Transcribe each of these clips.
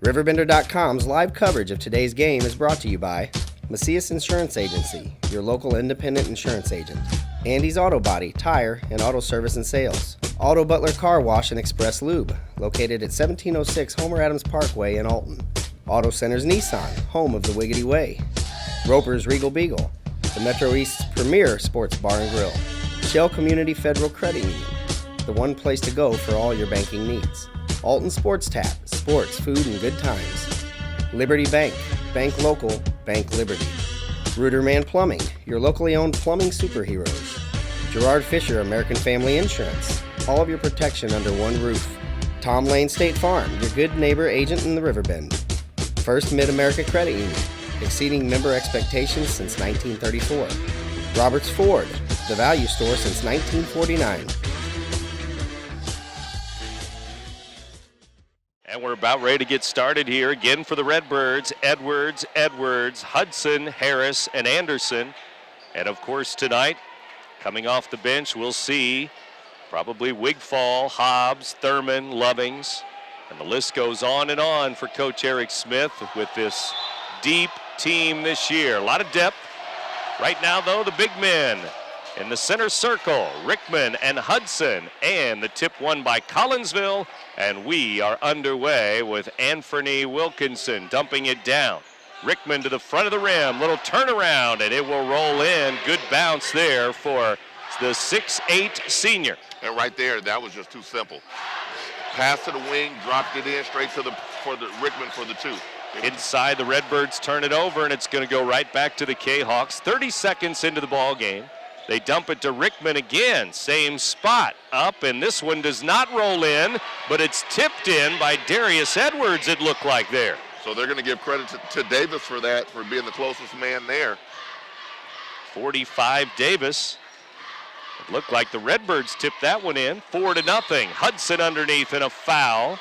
RiverBender.com's live coverage of today's game is brought to you by Macias Insurance Agency, your local independent insurance agent. Andy's Auto Body, Tire, and Auto Service and Sales. Auto Butler Car Wash and Express Lube, located at 1706 Homer Adams Parkway in Alton. Auto Centers Nissan, home of the Wiggity Way. Roper's Regal Beagle, the Metro East's premier sports bar and grill. Shell Community Federal Credit Union, the one place to go for all your banking needs. Alton Sports Tap, sports, food, and good times. Liberty Bank, bank local, bank Liberty. Ruderman Plumbing, your locally owned plumbing superheroes. Gerard Fisher, American Family Insurance, all of your protection under one roof. Tom Lane State Farm, your good neighbor agent in the Riverbend. First Mid-America Credit Union, exceeding member expectations since 1934. Roberts Ford, the value store since 1949. And we're about ready to get started here again for the Redbirds. Edwards, Hudson, Harris, and Anderson. And of course tonight, coming off the bench, we'll see probably Wigfall, Hobbs, Thurman, Lovings. And the list goes on and on for Coach Eric Smith with this deep team this year. A lot of depth. Right now, though, the big men in the center circle, Rickman and Hudson, and the tip won by Collinsville, and we are underway with Anthony Wilkinson dumping it down. Rickman to the front of the rim, little turnaround, and it will roll in. Good bounce there for the 6'8" senior. And right there, that was just too simple. Pass to the wing, dropped it in straight to for the Rickman for the two. Inside, the Redbirds turn it over, and it's going to go right back to the Kahoks. 30 seconds into the ball game. They dump it to Rickman again, same spot, up, and this one does not roll in, but it's tipped in by Darius Edwards, it looked like there. So they're going to give credit to Davis for that, for being the closest man there. 45 Davis. It looked like the Redbirds tipped that one in, 4-0. Hudson underneath and a foul.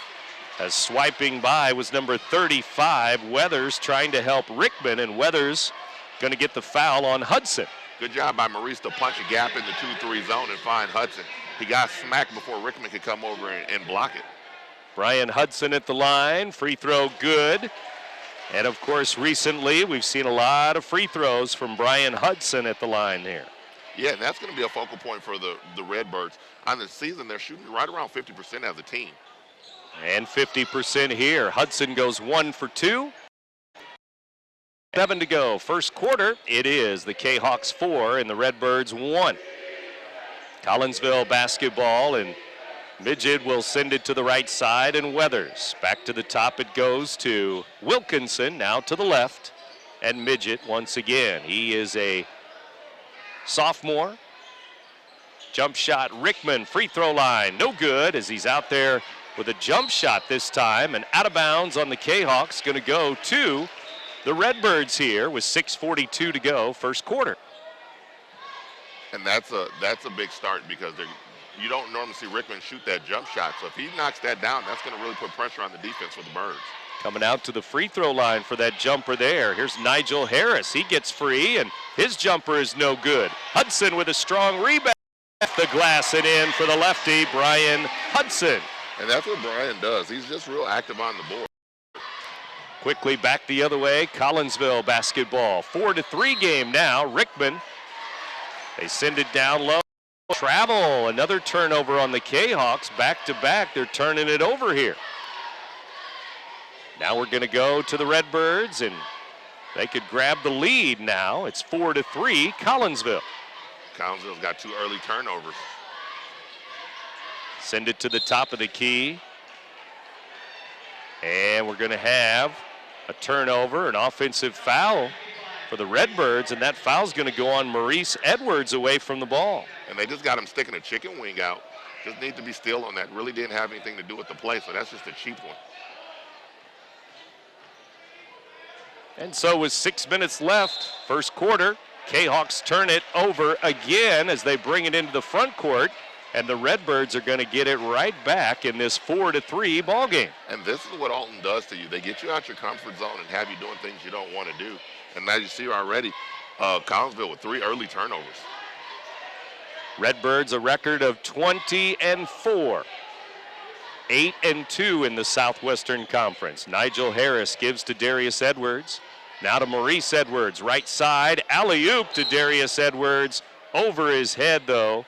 As swiping by was number 35, Weathers trying to help Rickman, and Weathers going to get the foul on Hudson. Good job by Maurice to punch a gap in the 2-3 zone and find Hudson. He got smacked before Rickman could come over and block it. Brian Hudson at the line, free throw good. And of course, recently we've seen a lot of free throws from Brian Hudson at the line here. Yeah, and that's going to be a focal point for the Redbirds. On the season, they're shooting right around 50% as a team. And 50% here. Hudson goes 1 for 2. 7 to go. First quarter, it is the Kahoks 4 and the Redbirds 1. Collinsville basketball, and Midget will send it to the right side, and Weathers. Back to the top it goes to Wilkinson, now to the left, and Midget once again. He is a sophomore. Jump shot, Rickman, free throw line, no good as he's out there with a jump shot this time, and out of bounds on the Kahoks, going to go to the Redbirds here with 6:42 to go, first quarter. And that's a big start because you don't normally see Rickman shoot that jump shot. So if he knocks that down, that's going to really put pressure on the defense for the Birds. Coming out to the free throw line for that jumper there. Here's Nigel Harris. He gets free, and his jumper is no good. Hudson with a strong rebound. The glass and in for the lefty, Brian Hudson. And that's what Brian does. He's just real active on the board. Quickly back the other way, Collinsville basketball. 4-3 game now. Rickman, they send it down low. Travel, another turnover on the Kahoks. Back to back, they're turning it over here. Now we're going to go to the Redbirds, and they could grab the lead now. It's 4-3, Collinsville. Collinsville's got 2 early turnovers. Send it to the top of the key. And we're going to have a turnover, an offensive foul for the Redbirds, and that foul's going to go on Maurice Edwards away from the ball. And they just got him sticking a chicken wing out. Just need to be still on that. Really didn't have anything to do with the play, so that's just a cheap one. And so with 6 minutes left, first quarter, Kahoks turn it over again as they bring it into the front court. And the Redbirds are going to get it right back in this 4-3 ball game. And this is what Alton does to you. They get you out your comfort zone and have you doing things you don't want to do. And as you see already, Collinsville with 3 early turnovers. Redbirds a record of 20-4. 8-2 in the Southwestern Conference. Nigel Harris gives to Darius Edwards. Now to Maurice Edwards, right side, alley-oop to Darius Edwards. Over his head, though,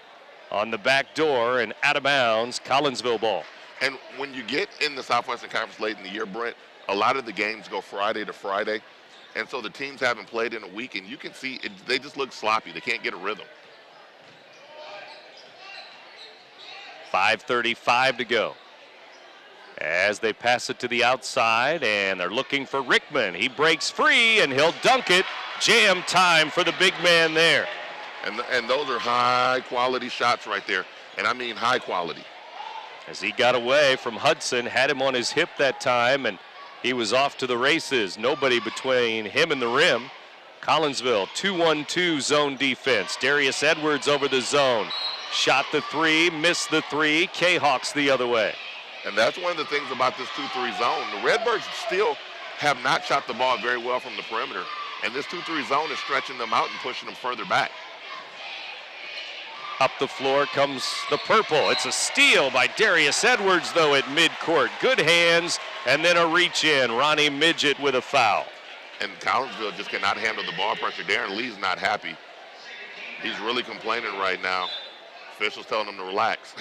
on the back door and out of bounds, Collinsville ball. And when you get in the Southwestern Conference late in the year, Brent, a lot of the games go Friday to Friday. And so the teams haven't played in a week, and you can see they just look sloppy. They can't get a rhythm. 5:35 to go. As they pass it to the outside, and they're looking for Rickman. He breaks free, and he'll dunk it. Jam time for the big man there. And those are high-quality shots right there, and I mean high quality. As he got away from Hudson, had him on his hip that time, and he was off to the races. Nobody between him and the rim. Collinsville, 2-1-2 zone defense. Darius Edwards over the zone. Shot the three, missed the three. Kahoks the other way. And that's one of the things about this 2-3 zone. The Redbirds still have not shot the ball very well from the perimeter. And this 2-3 zone is stretching them out and pushing them further back. Up the floor comes the purple. It's a steal by Darius Edwards, though, at midcourt. Good hands, and then a reach in. Ronnie Midget with a foul. And Collinsville just cannot handle the ball pressure. Darren Lee's not happy. He's really complaining right now. Officials telling him to relax.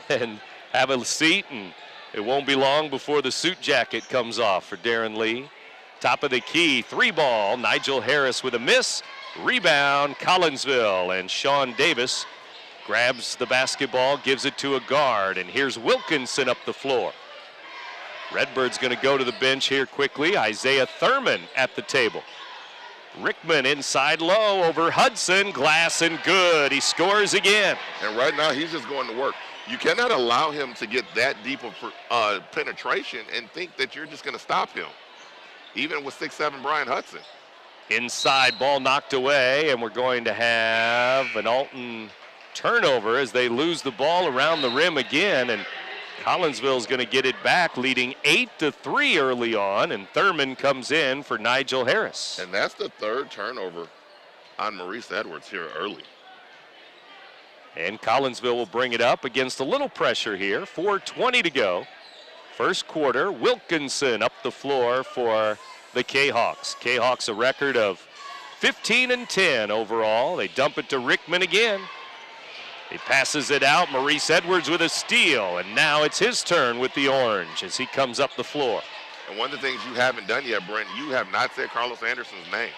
And have a seat, and it won't be long before the suit jacket comes off for Darren Lee. Top of the key, three ball. Nigel Harris with a miss. Rebound, Collinsville, and Sean Davis grabs the basketball, gives it to a guard, and here's Wilkinson up the floor. Redbird's going to go to the bench here quickly. Isaiah Thurman at the table. Rickman inside low over Hudson, glass and good. He scores again. And right now he's just going to work. You cannot allow him to get that deep of penetration and think that you're just going to stop him, even with 6'7" Brian Hudson. Inside, ball knocked away, and we're going to have an Alton turnover as they lose the ball around the rim again, and Collinsville's going to get it back, leading 8-3 early on, and Thurman comes in for Nigel Harris. And that's the third turnover on Maurice Edwards here early. And Collinsville will bring it up against a little pressure here. 4:20 to go. First quarter, Wilkinson up the floor for the Kahoks. Kahoks a record of 15-10 overall. They dump it to Rickman again. He passes it out. Maurice Edwards with a steal, and now it's his turn with the orange as he comes up the floor. And one of the things you haven't done yet, Brent, you have not said Carlos Anderson's name.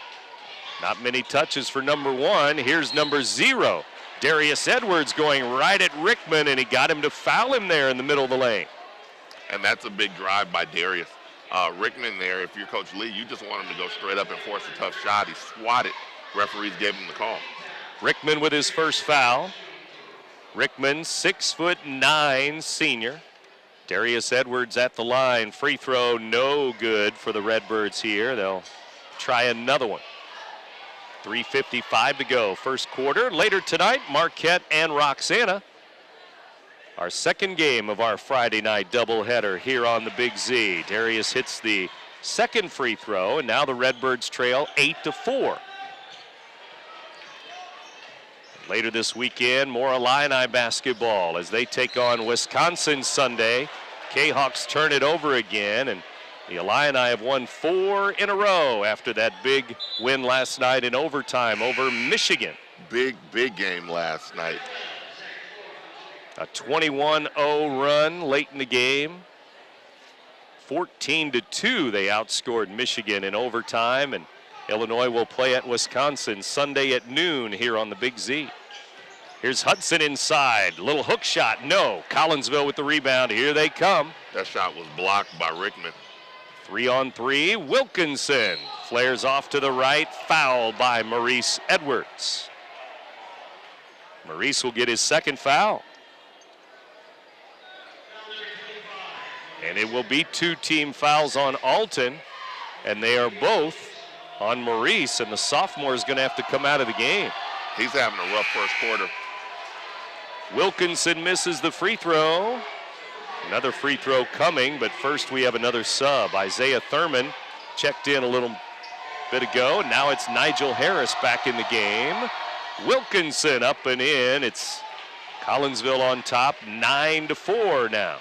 Not many touches for number one. Here's number 0. Darius Edwards going right at Rickman, and he got him to foul him there in the middle of the lane. And that's a big drive by Darius. Rickman there, if you're Coach Lee, you just want him to go straight up and force a tough shot. He swatted. Referees gave him the call. Rickman with his first foul. Rickman, 6'9" senior. Darius Edwards at the line. Free throw, no good for the Redbirds here. They'll try another one. 3:55 to go, first quarter. Later tonight, Marquette and Roxana. Our second game of our Friday night doubleheader here on the Big Z. Darius hits the second free throw, and now the Redbirds trail 8-4. Later this weekend, more Illini basketball as they take on Wisconsin Sunday. Kahoks turn it over again, and the Illini have won 4 in a row after that big win last night in overtime over Michigan. Big game last night. A 21-0 run late in the game. 14-2 they outscored Michigan in overtime, and Illinois will play at Wisconsin Sunday at noon here on the Big Z. Here's Hudson inside. Little hook shot. No. Collinsville with the rebound. Here they come. That shot was blocked by Rickman. 3-on-3. Wilkinson flares off to the right. Foul by Maurice Edwards. Maurice will get his second foul. And it will be 2 team fouls on Alton, and they are both on Maurice, and the sophomore is going to have to come out of the game. He's having a rough first quarter. Wilkinson misses the free throw. Another free throw coming, but first we have another sub. Isaiah Thurman checked in a little bit ago. Now it's Nigel Harris back in the game. Wilkinson up and in. It's Collinsville on top, 9-4 now.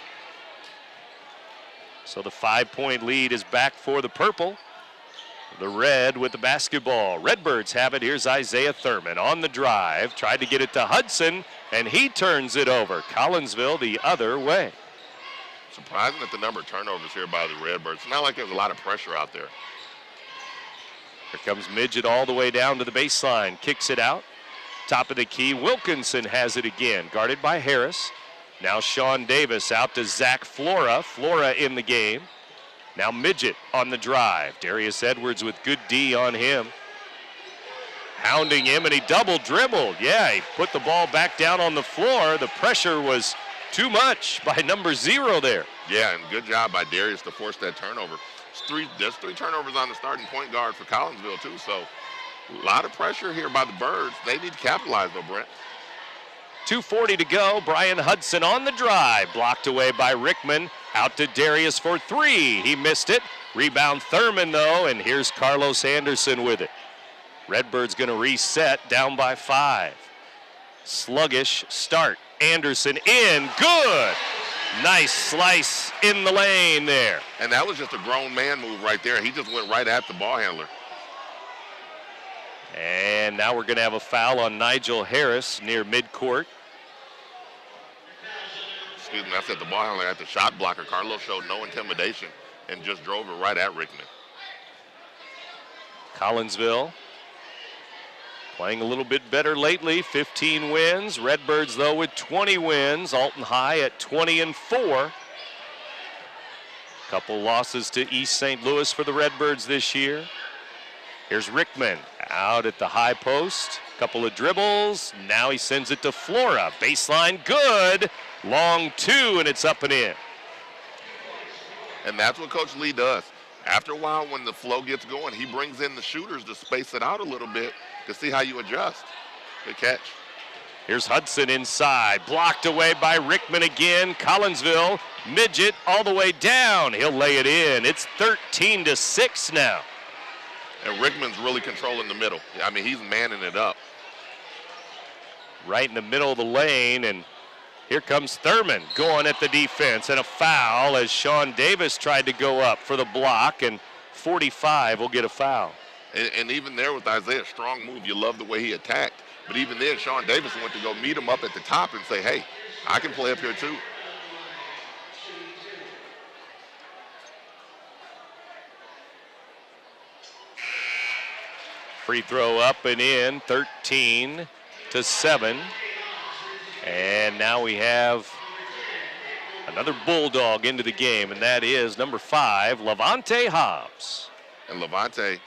So the 5-point lead is back for the purple. The red with the basketball. Redbirds have it. Here's Isaiah Thurman on the drive. Tried to get it to Hudson, and he turns it over. Collinsville the other way. Surprising at the number of turnovers here by the Redbirds. It's not like there's a lot of pressure out there. Here comes Midget all the way down to the baseline. Kicks it out. Top of the key. Wilkinson has it again. Guarded by Harris. Now Sean Davis out to Zach Flora. Flora in the game. Now Midget on the drive. Darius Edwards with good D on him. Hounding him, and he double dribbled. Yeah, he put the ball back down on the floor. The pressure was too much by number 0 there. Yeah, and good job by Darius to force that turnover. There's 3 turnovers on the starting point guard for Collinsville, too, so a lot of pressure here by the Birds. They need to capitalize, though, Brent. 2:40 to go. Brian Hudson on the drive. Blocked away by Rickman. Out to Darius for 3. He missed it. Rebound Thurman, though, and here's Carlos Anderson with it. Redbirds going to reset, down by 5. Sluggish start. Anderson in. Good. Nice slice in the lane there. And that was just a grown man move right there. He just went right at the ball handler. And now we're going to have a foul on Nigel Harris near midcourt. Excuse me, I said the ball handler at the shot blocker. Carlos showed no intimidation and just drove it right at Rickman. Collinsville playing a little bit better lately, 15 wins. Redbirds, though, with 20 wins. Alton High at 20-4. Couple losses to East St. Louis for the Redbirds this year. Here's Rickman out at the high post. Couple of dribbles. Now he sends it to Flora. Baseline good. Long 2, and it's up and in. And that's what Coach Lee does. After a while, when the flow gets going, he brings in the shooters to space it out a little bit to see how you adjust. Good catch. Here's Hudson inside. Blocked away by Rickman again. Collinsville, Midget all the way down. He'll lay it in. It's 13-6 now. And Rickman's really controlling the middle. I mean, he's manning it up. Right in the middle of the lane, and here comes Thurman going at the defense, and a foul as Sean Davis tried to go up for the block, and 45 will get a foul. And even there with Isaiah, strong move. You love the way he attacked. But even then, Sean Davis went to go meet him up at the top and say, hey, I can play up here too. Free throw up and in, 13-7. And now we have another Bulldog into the game, and that is number 5, Levante Hobbs. And Levante,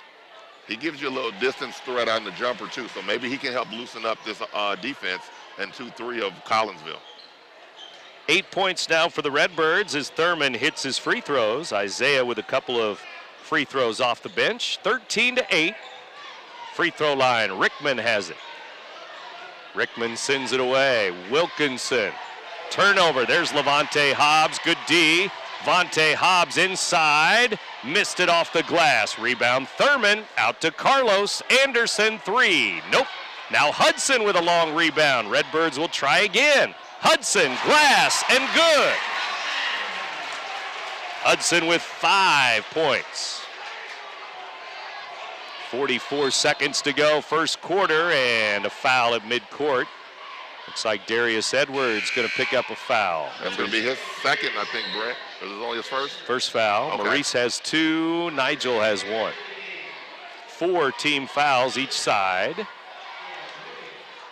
he gives you a little distance threat on the jumper too, so maybe he can help loosen up this defense and 2-3 of Collinsville. 8 points now for the Redbirds as Thurman hits his free throws. Isaiah with a couple of free throws off the bench. 13-8. Free throw line, Rickman has it. Rickman sends it away. Wilkinson, turnover. There's Levante Hobbs, good D. Vontae Hobbs inside, missed it off the glass. Rebound Thurman, out to Carlos Anderson, 3. Nope. Now Hudson with a long rebound. Redbirds will try again. Hudson, glass, and good. Hudson with 5 points. 44 seconds to go, first quarter, and a foul at midcourt. Looks like Darius Edwards going to pick up a foul. That's going to be his second, I think, Brent. Or is it only his first? First foul. Okay. Maurice has 2. Nigel has 1. 4 team fouls each side.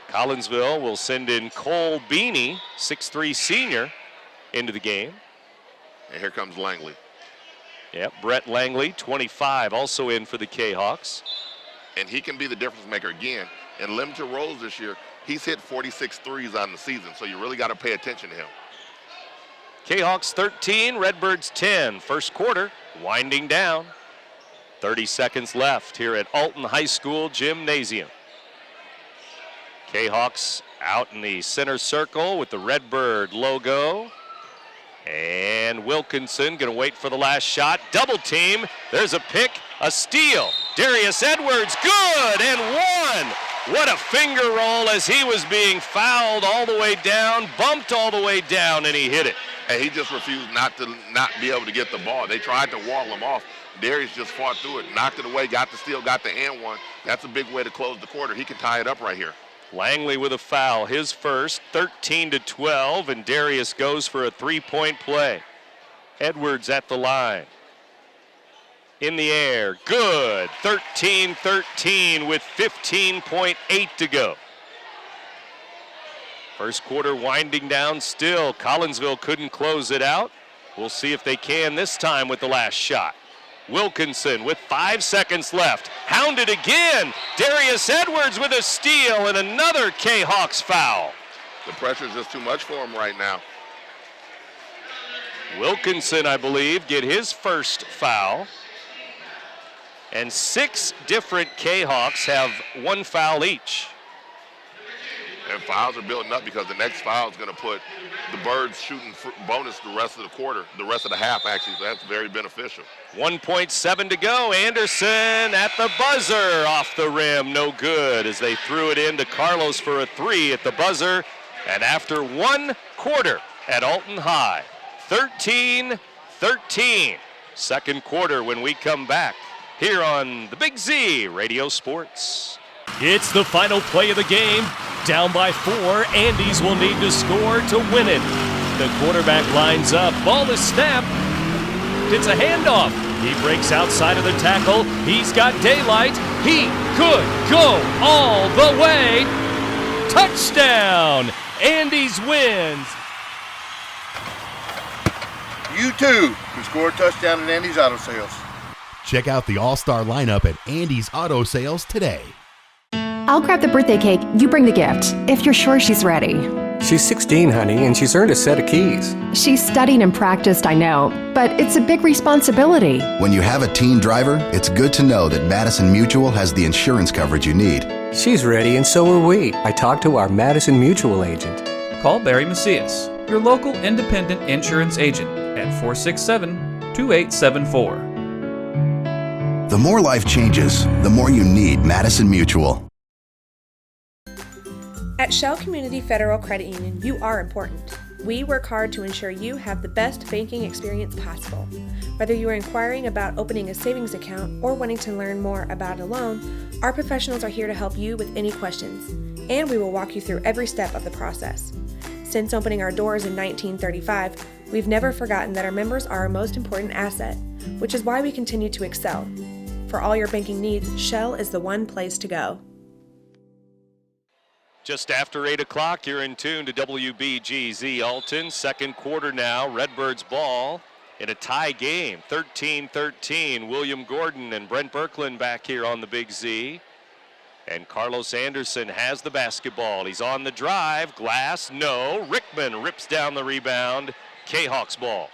Collinsville will send in Cole Beanie, 6'3" senior, into the game. And here comes Langley. Yep, Brett Langley, 25, also in for the Kahoks. And he can be the difference maker again. In limited roles this year, he's hit 46 threes on the season, so you really got to pay attention to him. Kahoks 13, Redbirds 10. First quarter winding down. 30 seconds left here at Alton High School Gymnasium. Kahoks out in the center circle with the Redbird logo. And Wilkinson going to wait for the last shot. Double team. There's a pick, a steal. Darius Edwards, good, and 1. What a finger roll as he was being fouled all the way down, bumped all the way down, and he hit it. And he just refused not be able to get the ball. They tried to wall him off. Darius just fought through it, knocked it away, got the steal, got the and one. That's a big way to close the quarter. He can tie it up right here. Langley with a foul, his first, 13-12, and Darius goes for a three-point play. Edwards at the line. In the air, good, 13-13 with 15.8 to go. First quarter winding down still. Collinsville couldn't close it out. We'll see if they can this time with the last shot. Wilkinson with 5 seconds left. Hounded again. Darius Edwards with a steal and another K-Hawks foul. The pressure's just too much for him right now. Wilkinson, I believe, get his first foul. And 6 different K-Hawks have 1 foul each. And fouls are building up because the next foul is going to put the Birds shooting bonus the rest of the quarter, the rest of the half actually, so that's very beneficial. 1.7 to go. Anderson at the buzzer, off the rim, no good as they threw it in to Carlos for a 3 at the buzzer. And after 1 quarter at Alton High, 13-13. Second quarter when we come back here on the Big Z Radio Sports. It's the final play of the game. Down by 4, Andes will need to score to win it. The quarterback lines up, ball is snapped. It's a handoff. He breaks outside of the tackle. He's got daylight. He could go all the way. Touchdown! Andes wins. You too can score a touchdown at Andes Auto Sales. Check out the all-star lineup at Andes Auto Sales today. I'll grab the birthday cake, you bring the gift, if you're sure she's ready. She's 16, honey, and she's earned a set of keys. She's studied and practiced, I know, but it's a big responsibility. When you have a teen driver, it's good to know that Madison Mutual has the insurance coverage you need. She's ready, and so are we. I talked to our Madison Mutual agent. Call Barry Macias, your local independent insurance agent, at 467-2874. The more life changes, the more you need Madison Mutual. At Shell Community Federal Credit Union, you are important. We work hard to ensure you have the best banking experience possible. Whether you are inquiring about opening a savings account or wanting to learn more about a loan, our professionals are here to help you with any questions, and we will walk you through every step of the process. Since opening our doors in 1935, we've never forgotten that our members are our most important asset, which is why we continue to excel. For all your banking needs, Shell is the one place to go. Just after 8 o'clock, you're in tune to WBGZ Alton. Second quarter now, Redbirds ball in a tie game, 13-13. William Gordon and Brent Birkeland back here on the Big Z. And Carlos Anderson has the basketball. He's on the drive, glass, no. Rickman rips down the rebound, K-Hawks ball.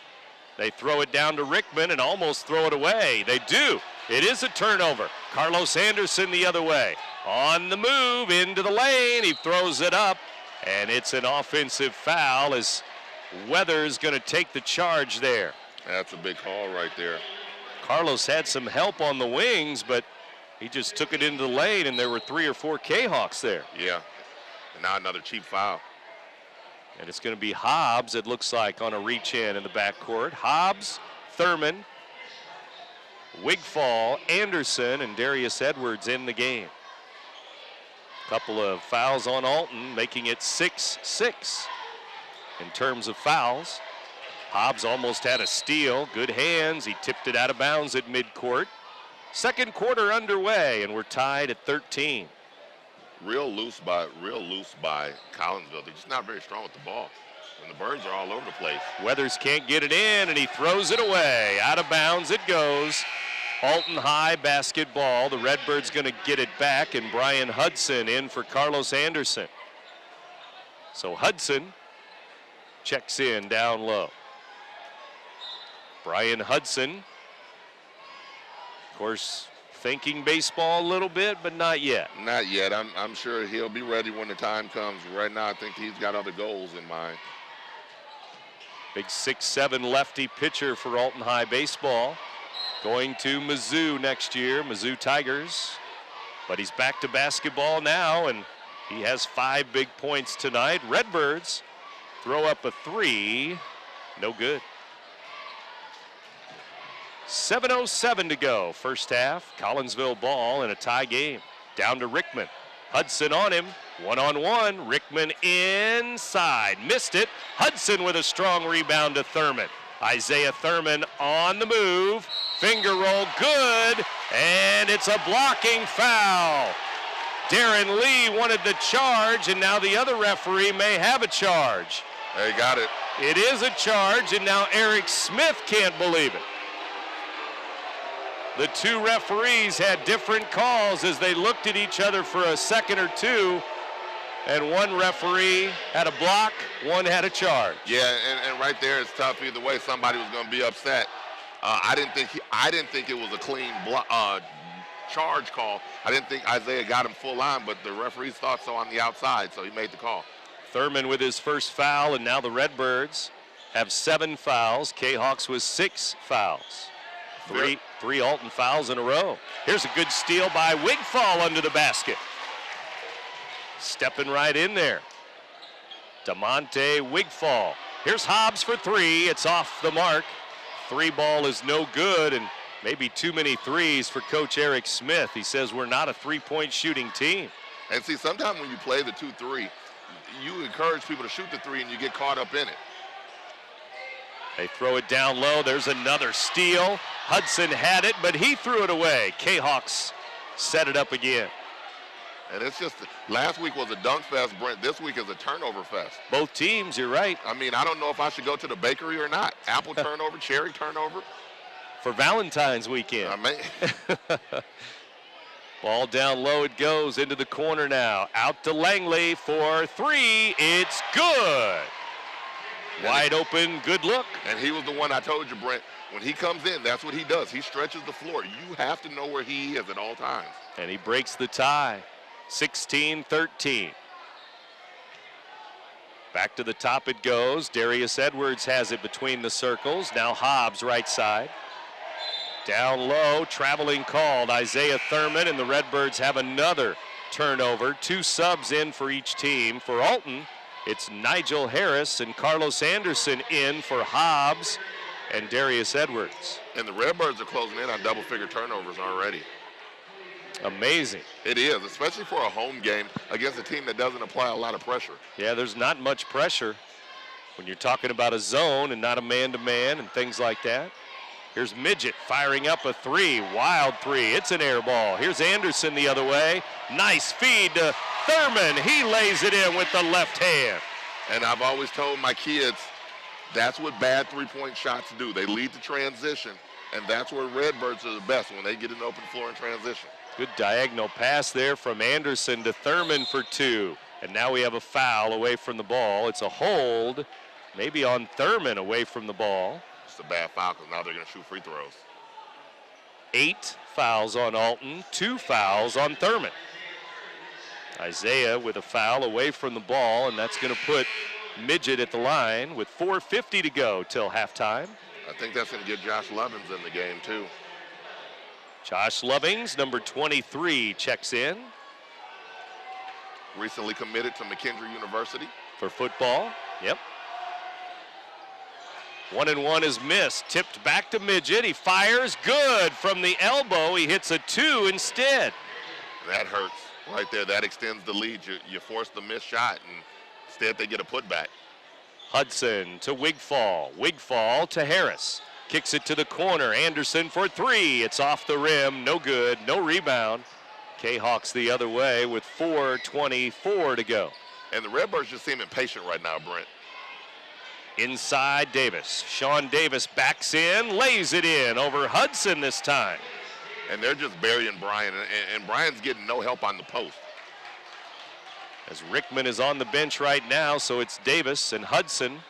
They throw it down to Rickman and almost throw it away. They do. It is a turnover. Carlos Anderson the other way. On the move, into the lane, he throws it up, and it's an offensive foul as Weathers going to take the charge there. That's a big call right there. Carlos had some help on the wings, but he just took it into the lane, and there were 3 or 4 K-Hawks there. Yeah, and now another cheap foul. And it's going to be Hobbs, it looks like, on a reach-in the backcourt. Hobbs, Thurman, Wigfall, Anderson, and Darius Edwards in the game. Couple of fouls on Alton, making it 6-6 in terms of fouls. Hobbs almost had a steal. Good hands. He tipped it out of bounds at midcourt. Second quarter underway, and we're tied at 13. Real loose by Collinsville. They're just not very strong with the ball. And the Birds are all over the place. Weathers can't get it in, and he throws it away. Out of bounds it goes. Alton High basketball. The Redbirds going to get it back, and Brian Hudson in for Carlos Anderson. So Hudson checks in down low. Brian Hudson, of course, thinking baseball a little bit, but not yet. Not yet. I'm sure he'll be ready when the time comes. Right now, I think he's got other goals in mind. Big 6'7" lefty pitcher for Alton High baseball. Going to Mizzou next year, Mizzou Tigers. But he's back to basketball now, and he has 5 big points tonight. Redbirds throw up a 3. No good. 7:07 to go. First half. Collinsville ball in a tie game. Down to Rickman. Hudson on him. One-on-one. Rickman inside. Missed it. Hudson with a strong rebound to Thurman. Isaiah Thurman on the move. Finger roll good. And it's a blocking foul. Darren Lee wanted the charge, and now the other referee may have a charge. They got it. It is a charge, and now Eric Smith can't believe it. The 2 referees had different calls as they looked at each other for a second or two, and one referee had a block, one had a charge. Yeah, and right there it's tough either way. Somebody was going to be upset. I didn't think it was a clean charge call. I didn't think Isaiah got him full on, but the referees thought so on the outside, so he made the call. Thurman with his first foul, and now the Redbirds have 7 fouls. Kahoks with 6 fouls. Three Alton fouls in a row. Here's a good steal by Wigfall under the basket. Stepping right in there. DeMonte Wigfall. Here's Hobbs for 3. It's off the mark. 3 ball is no good, and maybe too many threes for Coach Eric Smith. He says we're not a 3-point shooting team. And see, sometimes when you play the 2-3, you encourage people to shoot the 3 and you get caught up in it. They throw it down low. There's another steal. Hudson had it, but he threw it away. Kahoks set it up again. And it's just, last week was a dunk fest, Brent. This week is a turnover fest. Both teams, you're right. I mean, I don't know if I should go to the bakery or not. Apple turnover, cherry turnover. For Valentine's weekend. I mean. Ball down low it goes into the corner now. Out to Langley for 3. It's good. Wide open, good look. And he was the one I told you, Brent. When he comes in, that's what he does. He stretches the floor. You have to know where he is at all times. And he breaks the tie. 16-13. Back to the top it goes. Darius Edwards has it between the circles. Now Hobbs right side. Down low, traveling called. Isaiah Thurman, and the Redbirds have another turnover. 2 subs in for each team. For Alton, it's Nigel Harris and Carlos Anderson in for Hobbs and Darius Edwards. And the Redbirds are closing in on double-figure turnovers already. Amazing. It is, especially for a home game against a team that doesn't apply a lot of pressure. Yeah, there's not much pressure when you're talking about a zone and not a man-to-man and things like that. Here's Midget firing up a 3, wild 3. It's an air ball. Here's Anderson the other way. Nice feed to Thurman. He lays it in with the left hand. And I've always told my kids, that's what bad 3-point shots do. They lead to transition, and that's where Redbirds are the best, when they get an open floor in transition. Good diagonal pass there from Anderson to Thurman for 2. And now we have a foul away from the ball. It's a hold, maybe on Thurman away from the ball. It's a bad foul because now they're going to shoot free throws. 8 fouls on Alton, 2 fouls on Thurman. Isaiah with a foul away from the ball, and that's going to put Midget at the line with 4:50 to go till halftime. I think that's going to get Josh Lovins in the game too. Josh Lovings, number 23, checks in. Recently committed to McKendree University. For football, yep. 1-1 is missed, tipped back to Midget. He fires, good from the elbow. He hits a 2 instead. That hurts right there. That extends the lead. You force the missed shot, and instead they get a putback. Hudson to Wigfall. Wigfall to Harris. Kicks it to the corner. Anderson for 3. It's off the rim. No good. No rebound. Kahoks the other way with 4:24 to go. And the Redbirds just seem impatient right now, Brent. Inside Davis. Sean Davis backs in, lays it in over Hudson this time. And they're just burying Brian, and Brian's getting no help on the post. As Rickman is on the bench right now, so it's Davis and Hudson.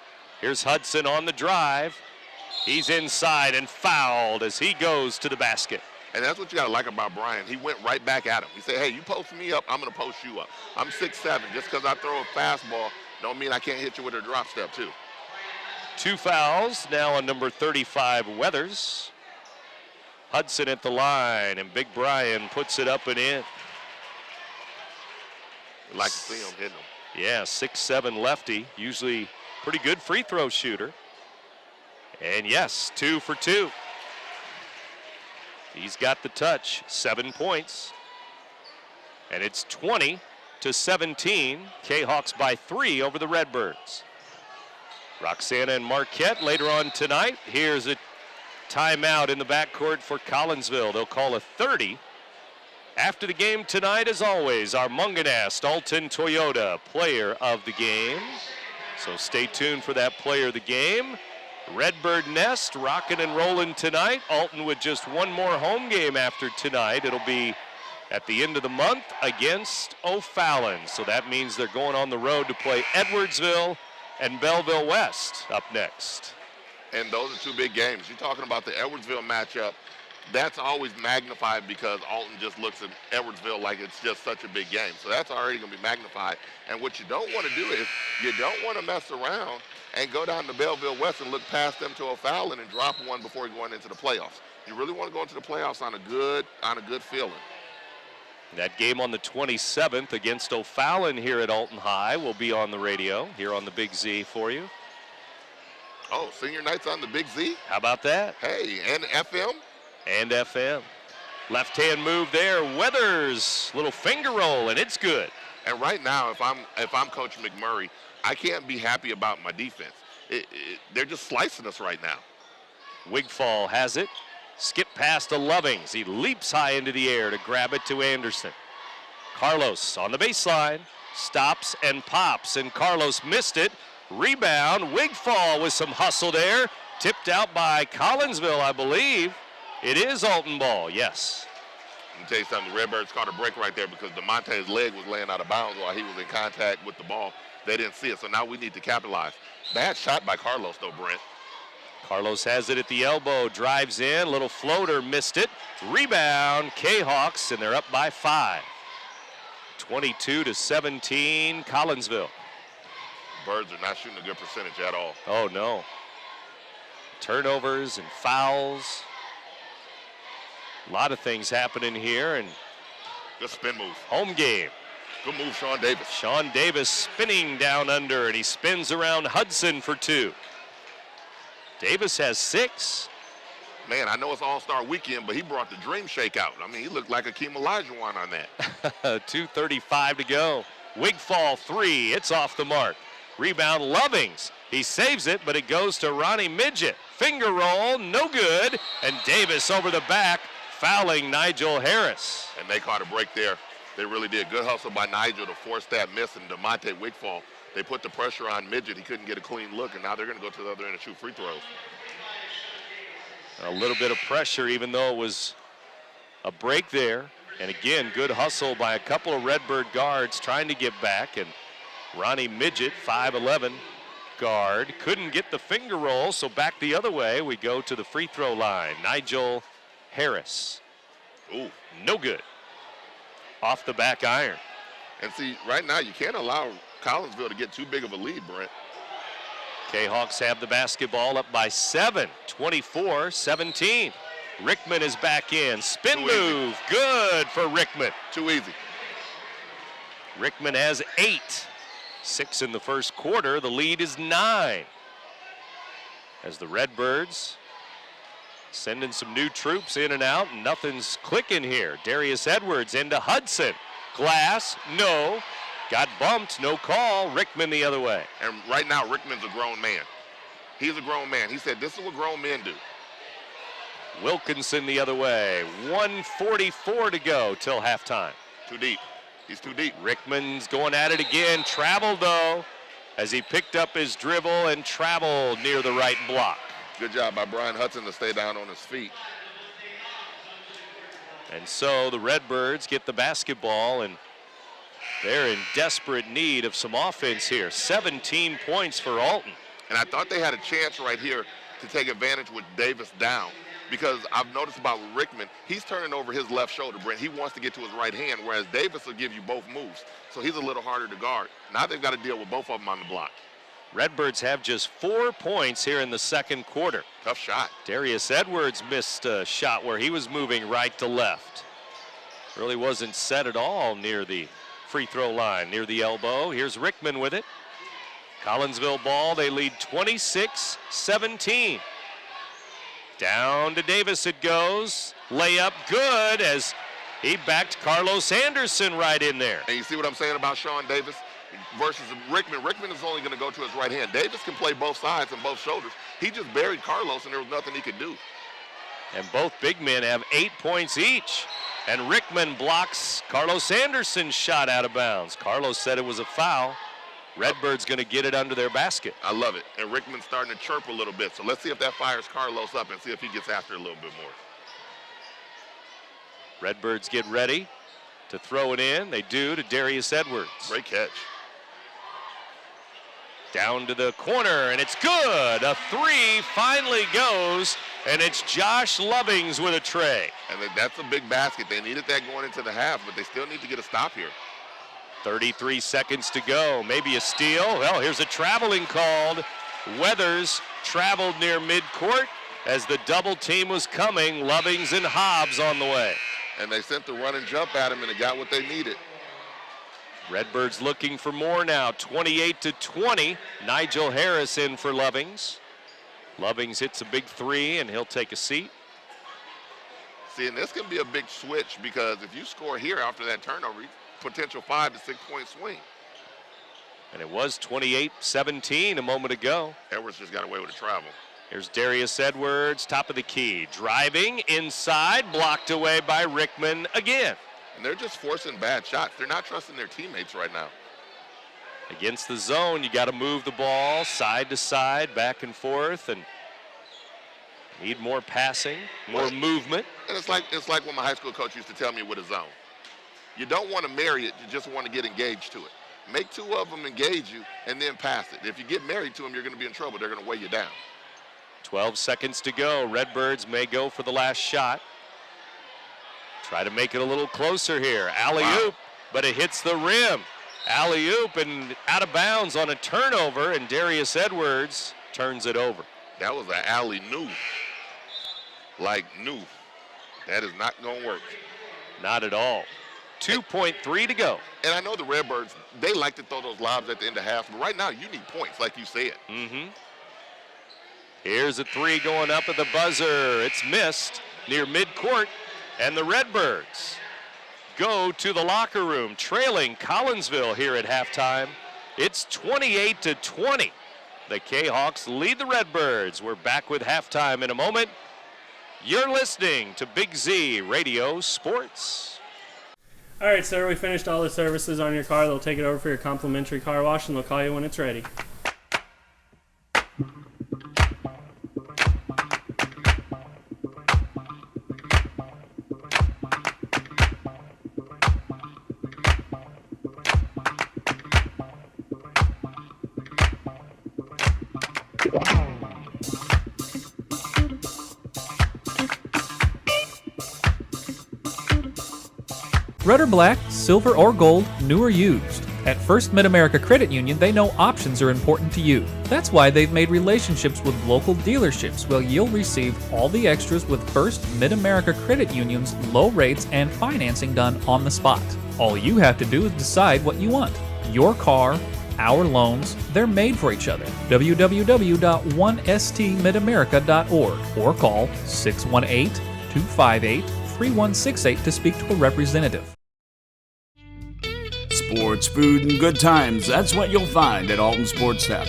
Here's Hudson on the drive. He's inside and fouled as he goes to the basket. And that's what you got to like about Brian. He went right back at him. He said, hey, you post me up, I'm going to post you up. I'm 6'7". Just because I throw a fastball don't mean I can't hit you with a drop step, too. 2 fouls now on number 35, Weathers. Hudson at the line, and Big Brian puts it up and in. We'd like to see him hitting them. Yeah, 6'7" lefty, usually pretty good free throw shooter. And yes, 2 for 2. He's got the touch, 7 points. And it's 20-17. K-Hawks by 3 over the Redbirds. Roxana and Marquette later on tonight. Here's a timeout in the backcourt for Collinsville. They'll call a 30. After the game tonight, as always, our Munganast Alton Toyota player of the game. So stay tuned for that player of the game. Redbird Nest rocking and rolling tonight. Alton with just one more home game after tonight. It'll be at the end of the month against O'Fallon. So that means they're going on the road to play Edwardsville and Belleville West up next. And those are 2 big games. You're talking about the Edwardsville matchup. That's always magnified because Alton just looks at Edwardsville like it's just such a big game. So that's already going to be magnified. And what you don't want to do is you don't want to mess around and go down to Belleville West and look past them to O'Fallon and drop one before you're going into the playoffs. You really want to go into the playoffs on a good feeling. That game on the 27th against O'Fallon here at Alton High will be on the radio here on the Big Z for you. Oh, senior night's on the Big Z? How about that? Hey, and FM? And FM. Left-hand move there. Weathers, little finger roll, and it's good. And right now, if I'm Coach McMurray, I can't be happy about my defense. They're just slicing us right now. Wigfall has it. Skip past to Lovings. He leaps high into the air to grab it to Anderson. Carlos on the baseline. Stops and pops, and Carlos missed it. Rebound. Wigfall with some hustle there. Tipped out by Collinsville, I believe. It is Alton ball, yes. Let me tell you something. The Redbirds caught a break right there because DeMonte's leg was laying out of bounds while he was in contact with the ball. They didn't see it, so now we need to capitalize. Bad shot by Carlos, though, Brent. Carlos has it at the elbow, drives in, little floater, missed it. Rebound, K-Hawks, and they're up by 5. 22-17, Collinsville. Birds are not shooting a good percentage at all. Oh, no. Turnovers and fouls. A lot of things happening here, and good spin move. Home game. Good move, Sean Davis. Sean Davis spinning down under, and he spins around Hudson for 2. Davis has 6. Man, I know it's All-Star Weekend, but he brought the dream shake out. I mean, he looked like Akeem Olajuwon on that. 2:35 to go. Wigfall 3, it's off the mark. Rebound, Lovings. He saves it, but it goes to Ronnie Midget. Finger roll, no good. And Davis over the back, fouling Nigel Harris. And they caught a break there. They really did. Good hustle by Nigel to force that miss, and DeMonte Wigfall. They put the pressure on Midget. He couldn't get a clean look, and now they're going to go to the other end and shoot free throws. A little bit of pressure, even though it was a break there. And again, good hustle by a couple of Redbird guards trying to get back. And Ronnie Midget, 5'11", guard, couldn't get the finger roll, so back the other way. We go to the free throw line. Nigel Harris. Ooh. No good. Off the back iron. And see, right now you can't allow Collinsville to get too big of a lead, Brent. K-Hawks have the basketball up by 7, 24-17. Rickman is back in. Spin move, good for Rickman. Too easy. Rickman has 8. 6 in the first quarter. The lead is 9. As the Redbirds sending some new troops in and out, and nothing's clicking here. Darius Edwards into Hudson. Glass, no. Got bumped, no call. Rickman the other way. And right now, Rickman's a grown man. He's a grown man. He said, this is what grown men do. Wilkinson the other way. 1:44 to go till halftime. Too deep. He's too deep. Rickman's going at it again. Traveled, though, as he picked up his dribble and traveled near the right block. Good job by Brian Hudson to stay down on his feet. And so the Redbirds get the basketball, and they're in desperate need of some offense here. 17 points for Alton. And I thought they had a chance right here to take advantage with Davis down, because I've noticed about Rickman, he's turning over his left shoulder, Brent. He wants to get to his right hand, whereas Davis will give you both moves. So he's a little harder to guard. Now they've got to deal with both of them on the block. Redbirds have just 4 points here in the second quarter. Tough shot. Darius Edwards missed a shot where he was moving right to left. Really wasn't set at all near the free throw line near the elbow. Here's Rickman with it. Collinsville ball, they lead 26-17. Down to Davis it goes. Layup good as he backed Carlos Anderson right in there. And you see what I'm saying about Sean Davis versus Rickman? Rickman is only going to go to his right hand. Davis can play both sides and both shoulders. He just buried Carlos, and there was nothing he could do. And both big men have 8 points each. And Rickman blocks Carlos Anderson's shot out of bounds. Carlos said it was a foul. Redbird's going to get it under their basket. I love it. And Rickman's starting to chirp a little bit. So let's see if that fires Carlos up and see if he gets after it a little bit more. Redbirds get ready to throw it in. They do to Darius Edwards. Great catch. Down to the corner, and it's good. A three finally goes, and it's Josh Lovings with a tray. And that's a big basket. They needed that going into the half, but they still need to get a stop here. 33 seconds to go. Maybe a steal. Well, here's a traveling called. Weathers traveled near midcourt as the double team was coming. Lovings and Hobbs on the way. And they sent the run and jump at him, and it got what they needed. Redbirds looking for more now, 28-20. Nigel Harris in for Lovings. Lovings hits a big three, and he'll take a seat. See, and this can be a big switch because if you score here after that turnover, potential 5 to 6 point swing. And it was 28-17 a moment ago. Edwards just got away with a travel. Here's Darius Edwards, top of the key. Driving inside, blocked away by Rickman again. And they're just forcing bad shots. They're not trusting their teammates right now. Against the zone, you got to move the ball side to side, back and forth, and need more passing, more movement. And it's like when my high school coach used to tell me with a zone. You don't want to marry it, you just want to get engaged to it. Make two of them engage you and then pass it. If you get married to them, you're going to be in trouble. They're going to weigh you down. 12 seconds to go. Redbirds may go for the last shot. Try to make it a little closer here. Alley-oop, but it hits the rim. Alley-oop and out of bounds on a turnover, and Darius Edwards turns it over. That was an alley-noop. Like new. That is not going to work. Not at all. 2.3 to go. And I know the Redbirds, they like to throw those lobs at the end of half, but right now you need points, like you said. Here's a three going up at the buzzer. It's missed near midcourt, and the Redbirds go to the locker room, trailing Collinsville here at halftime. It's 28-20. The K-Hawks lead the Redbirds. We're back with halftime in a moment. You're listening to Big Z Radio Sports. All right, sir, we finished all the services on your car. They'll take it over for your complimentary car wash, and they'll call you when it's ready. Red or black, silver or gold, new or used. At First Mid-America Credit Union, they know options are important to you. That's why they've made relationships with local dealerships where you'll receive all the extras with First Mid-America Credit Union's low rates and financing done on the spot. All you have to do is decide what you want. Your car, our loans, they're made for each other. www.1stmidamerica.org or call 618-258-3168 to speak to a representative. Sports, food, and good times. That's what you'll find at Alton Sports Tap.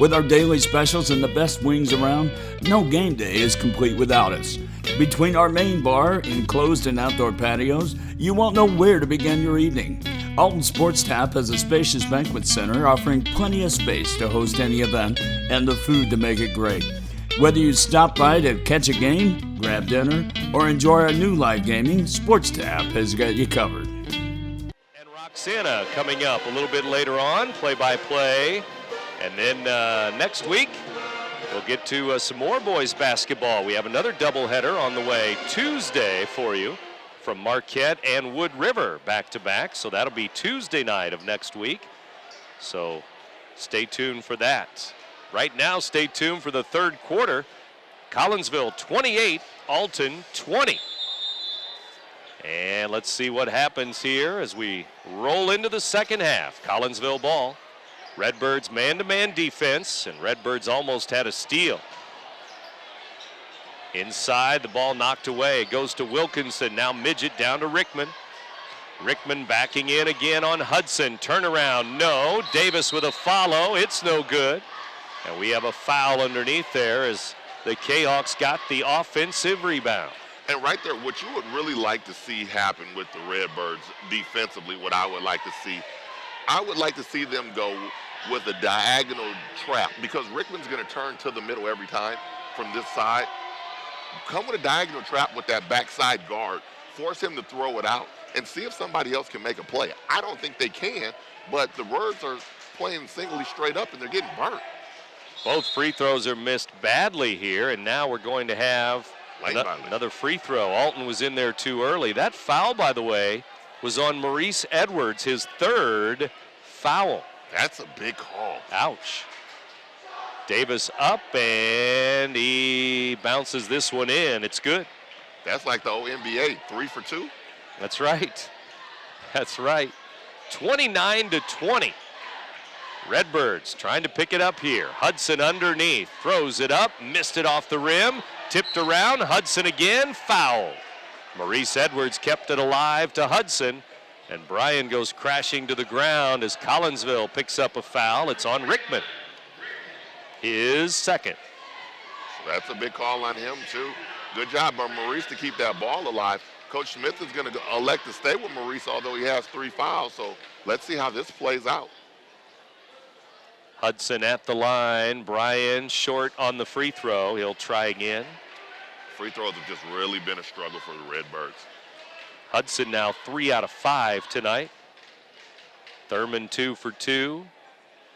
With our daily specials and the best wings around, no game day is complete without us. Between our main bar, enclosed and outdoor patios, you won't know where to begin your evening. Alton Sports Tap has a spacious banquet center offering plenty of space to host any event and the food to make it great. Whether you stop by to catch a game, grab dinner, or enjoy our new live gaming, Sports Tap has got you covered. Santa coming up a little bit later on, play-by-play. And then next week, we'll get to some more boys basketball. We have another doubleheader on the way Tuesday for you from Marquette and Wood River back-to-back. So that'll be Tuesday night of next week. So stay tuned for that. Right now, stay tuned for the third quarter. Collinsville 28, Alton 20. And let's see what happens here as we roll into the second half. Collinsville ball. Redbirds man-to-man defense, and Redbirds almost had a steal. Inside, the ball knocked away. It goes to Wilkinson. Now Midget down to Rickman. Rickman backing in again on Hudson. Turnaround, no. Davis with a follow. It's no good. And we have a foul underneath there as the Kahoks got the offensive rebound. And right there, what you would really like to see happen with the Redbirds defensively, what I would like to see, I would like to see them go with a diagonal trap, because Rickman's going to turn to the middle every time from this side. Come with a diagonal trap with that backside guard, force him to throw it out, and see if somebody else can make a play. I don't think they can, but the Birds are playing singly straight up, and they're getting burnt. Both free throws are missed badly here, and now we're going to have another free throw. Alton was in there too early. That foul, by the way, was on Maurice Edwards, his third foul. That's a big call. Ouch. Davis up, and he bounces this one in. It's good. That's like the old NBA, 3 for 2. That's right. That's right. 29-20. Redbirds trying to pick it up here. Hudson underneath, throws it up, missed it off the rim, tipped around, Hudson again, foul. Maurice Edwards kept it alive to Hudson, and Bryan goes crashing to the ground as Collinsville picks up a foul. It's on Rickman. His second. So that's a big call on him, too. Good job by Maurice to keep that ball alive. Coach Smith is going to elect to stay with Maurice, although he has 3 fouls, so let's see how this plays out. Hudson at the line. Bryan short on the free throw. He'll try again. Free throws have just really been a struggle for the Redbirds. Hudson now 3 out of 5 tonight. Thurman 2 for 2.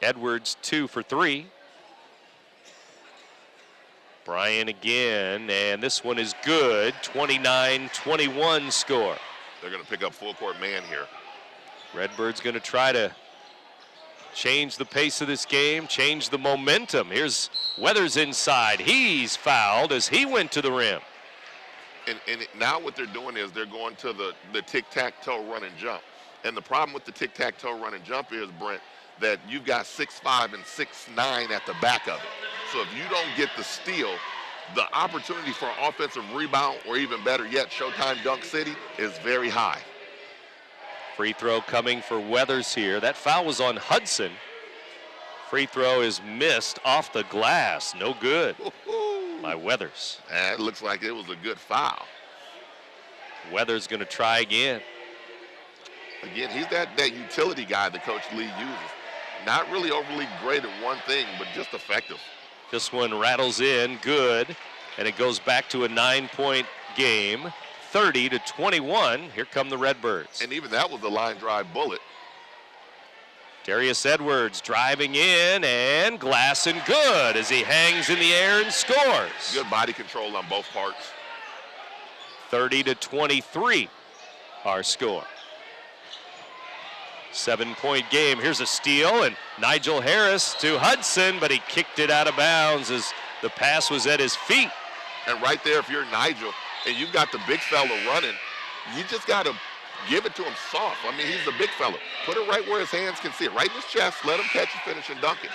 Edwards 2 for 3. Bryan again, and this one is good. 29-21 score. They're going to pick up full court man here. Redbirds going to try to change the pace of this game, change the momentum. Here's Weathers inside. He's fouled as he went to the rim. And now what they're doing is they're going to the tic-tac-toe run and jump. And the problem with the tic-tac-toe run and jump is, Brent, that you've got 6'5" and 6'9" at the back of it. So if you don't get the steal, the opportunity for an offensive rebound, or even better yet, Showtime Dunk City, is very high. Free throw coming for Weathers here. That foul was on Hudson. Free throw is missed off the glass. No good by Weathers. And it looks like it was a good foul. Weathers going to try again. Again, he's that utility guy that Coach Lee uses. Not really overly great at one thing, but just effective. This one rattles in, good, and it goes back to a 9-point game, 30-21. Here come the Redbirds. And even that was a line drive bullet. Darius Edwards driving in, and glass and good as he hangs in the air and scores. Good body control on both parts. 30-23, our score. 7-point game. Here's a steal, and Nigel Harris to Hudson, but he kicked it out of bounds as the pass was at his feet. And right there, if you're Nigel and you've got the big fella running, you just got to give it to him soft. I mean, he's a big fella. Put it right where his hands can see it, right in his chest. Let him catch and finish and dunk it.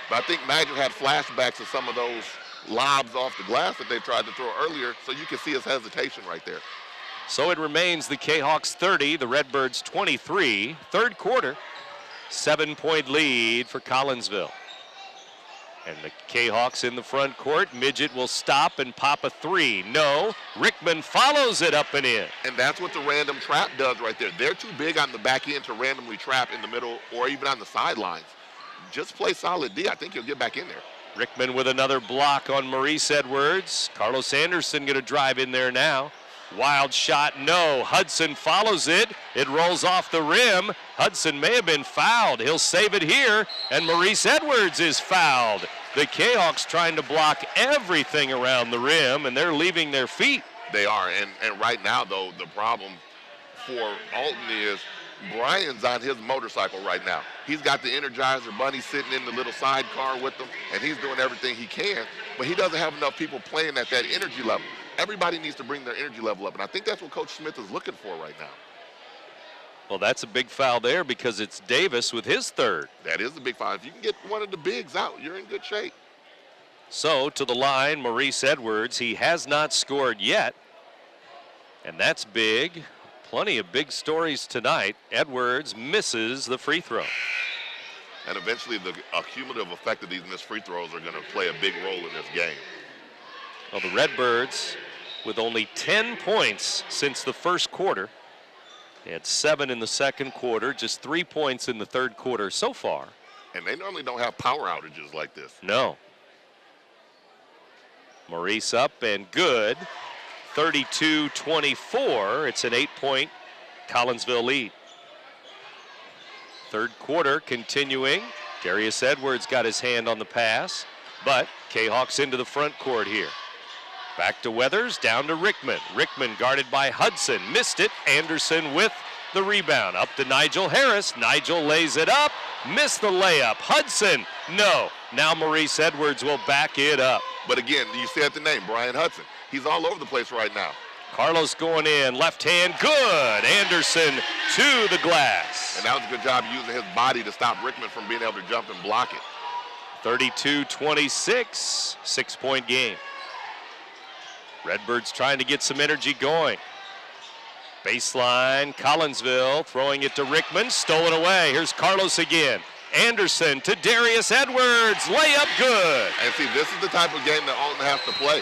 But I think Nigel had flashbacks of some of those lobs off the glass that they tried to throw earlier, so you can see his hesitation right there. So it remains the Kahoks 30, the Redbirds 23. Third quarter, 7-point lead for Collinsville. And the Kahoks in the front court. Midget will stop and pop a 3. No, Rickman follows it up and in. And that's what the random trap does right there. They're too big on the back end to randomly trap in the middle or even on the sidelines. Just play solid D. I think he'll get back in there. Rickman with another block on Maurice Edwards. Carlos Anderson going to drive in there now. Wild shot, no. Hudson follows it. It rolls off the rim. Hudson may have been fouled. He'll save it here, and Maurice Edwards is fouled. The Kahoks trying to block everything around the rim, and they're leaving their feet. They are, and right now, though, the problem for Alton is Bryan's on his motorcycle right now. He's got the Energizer Bunny sitting in the little sidecar with him, and he's doing everything he can, but he doesn't have enough people playing at that energy level. everybody needs to bring their energy level up, and I think that's what Coach Smith is looking for right now. Well, that's a big foul there because it's Davis with his third. That is a big foul. If you can get one of the bigs out, you're in good shape. So to the line, Maurice Edwards. He has not scored yet, and that's big. Plenty of big stories tonight. Edwards misses the free throw. And eventually the cumulative effect of these missed free throws are going to play a big role in this game. Well, the Redbirds with only 10 points since the first quarter. They had 7 in the second quarter, just 3 points in the third quarter so far. And they normally don't have power outages like this. No. Maurice up and good. 32-24. It's an 8-point Collinsville lead. Third quarter continuing. Darius Edwards got his hand on the pass, but Kahoks into the front court here. Back to Weathers, down to Rickman. Rickman guarded by Hudson, missed it. Anderson with the rebound. Up to Nigel Harris. Nigel lays it up, missed the layup. Hudson, no. Now Maurice Edwards will back it up. But again, you said the name, Brian Hudson. He's all over the place right now. Carlos going in, left hand, good. Anderson to the glass. And that was a good job using his body to stop Rickman from being able to jump and block it. 32-26, 6-point game. Redbirds trying to get some energy going. Baseline, Collinsville throwing it to Rickman, stolen away. Here's Carlos again. Anderson to Darius Edwards, layup good. And see, this is the type of game that Alton has to play.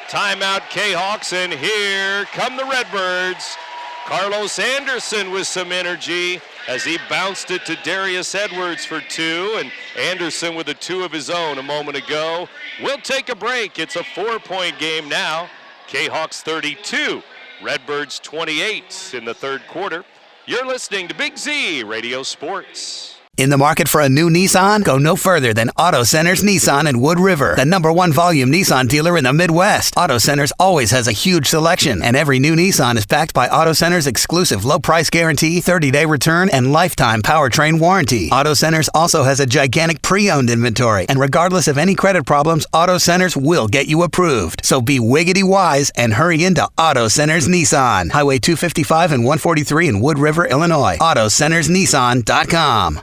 Timeout Kahoks, and here come the Redbirds. Carlos Anderson with some energy as he bounced it to Darius Edwards for 2, and Anderson with a 2 of his own a moment ago. We'll take a break. It's a 4-point game now. Kahoks 32, Redbirds 28 in the third quarter. You're listening to Big Z Radio Sports. In the market for a new Nissan? Go no further than Auto Center's Nissan in Wood River, the #1 volume Nissan dealer in the Midwest. Auto Center's always has a huge selection, and every new Nissan is backed by Auto Center's exclusive low price guarantee, 30-day return, and lifetime powertrain warranty. Auto Center's also has a gigantic pre-owned inventory, and regardless of any credit problems, Auto Center's will get you approved. So be wiggity wise and hurry into Auto Center's Nissan. Highway 255 and 143 in Wood River, Illinois. AutoCentersNissan.com.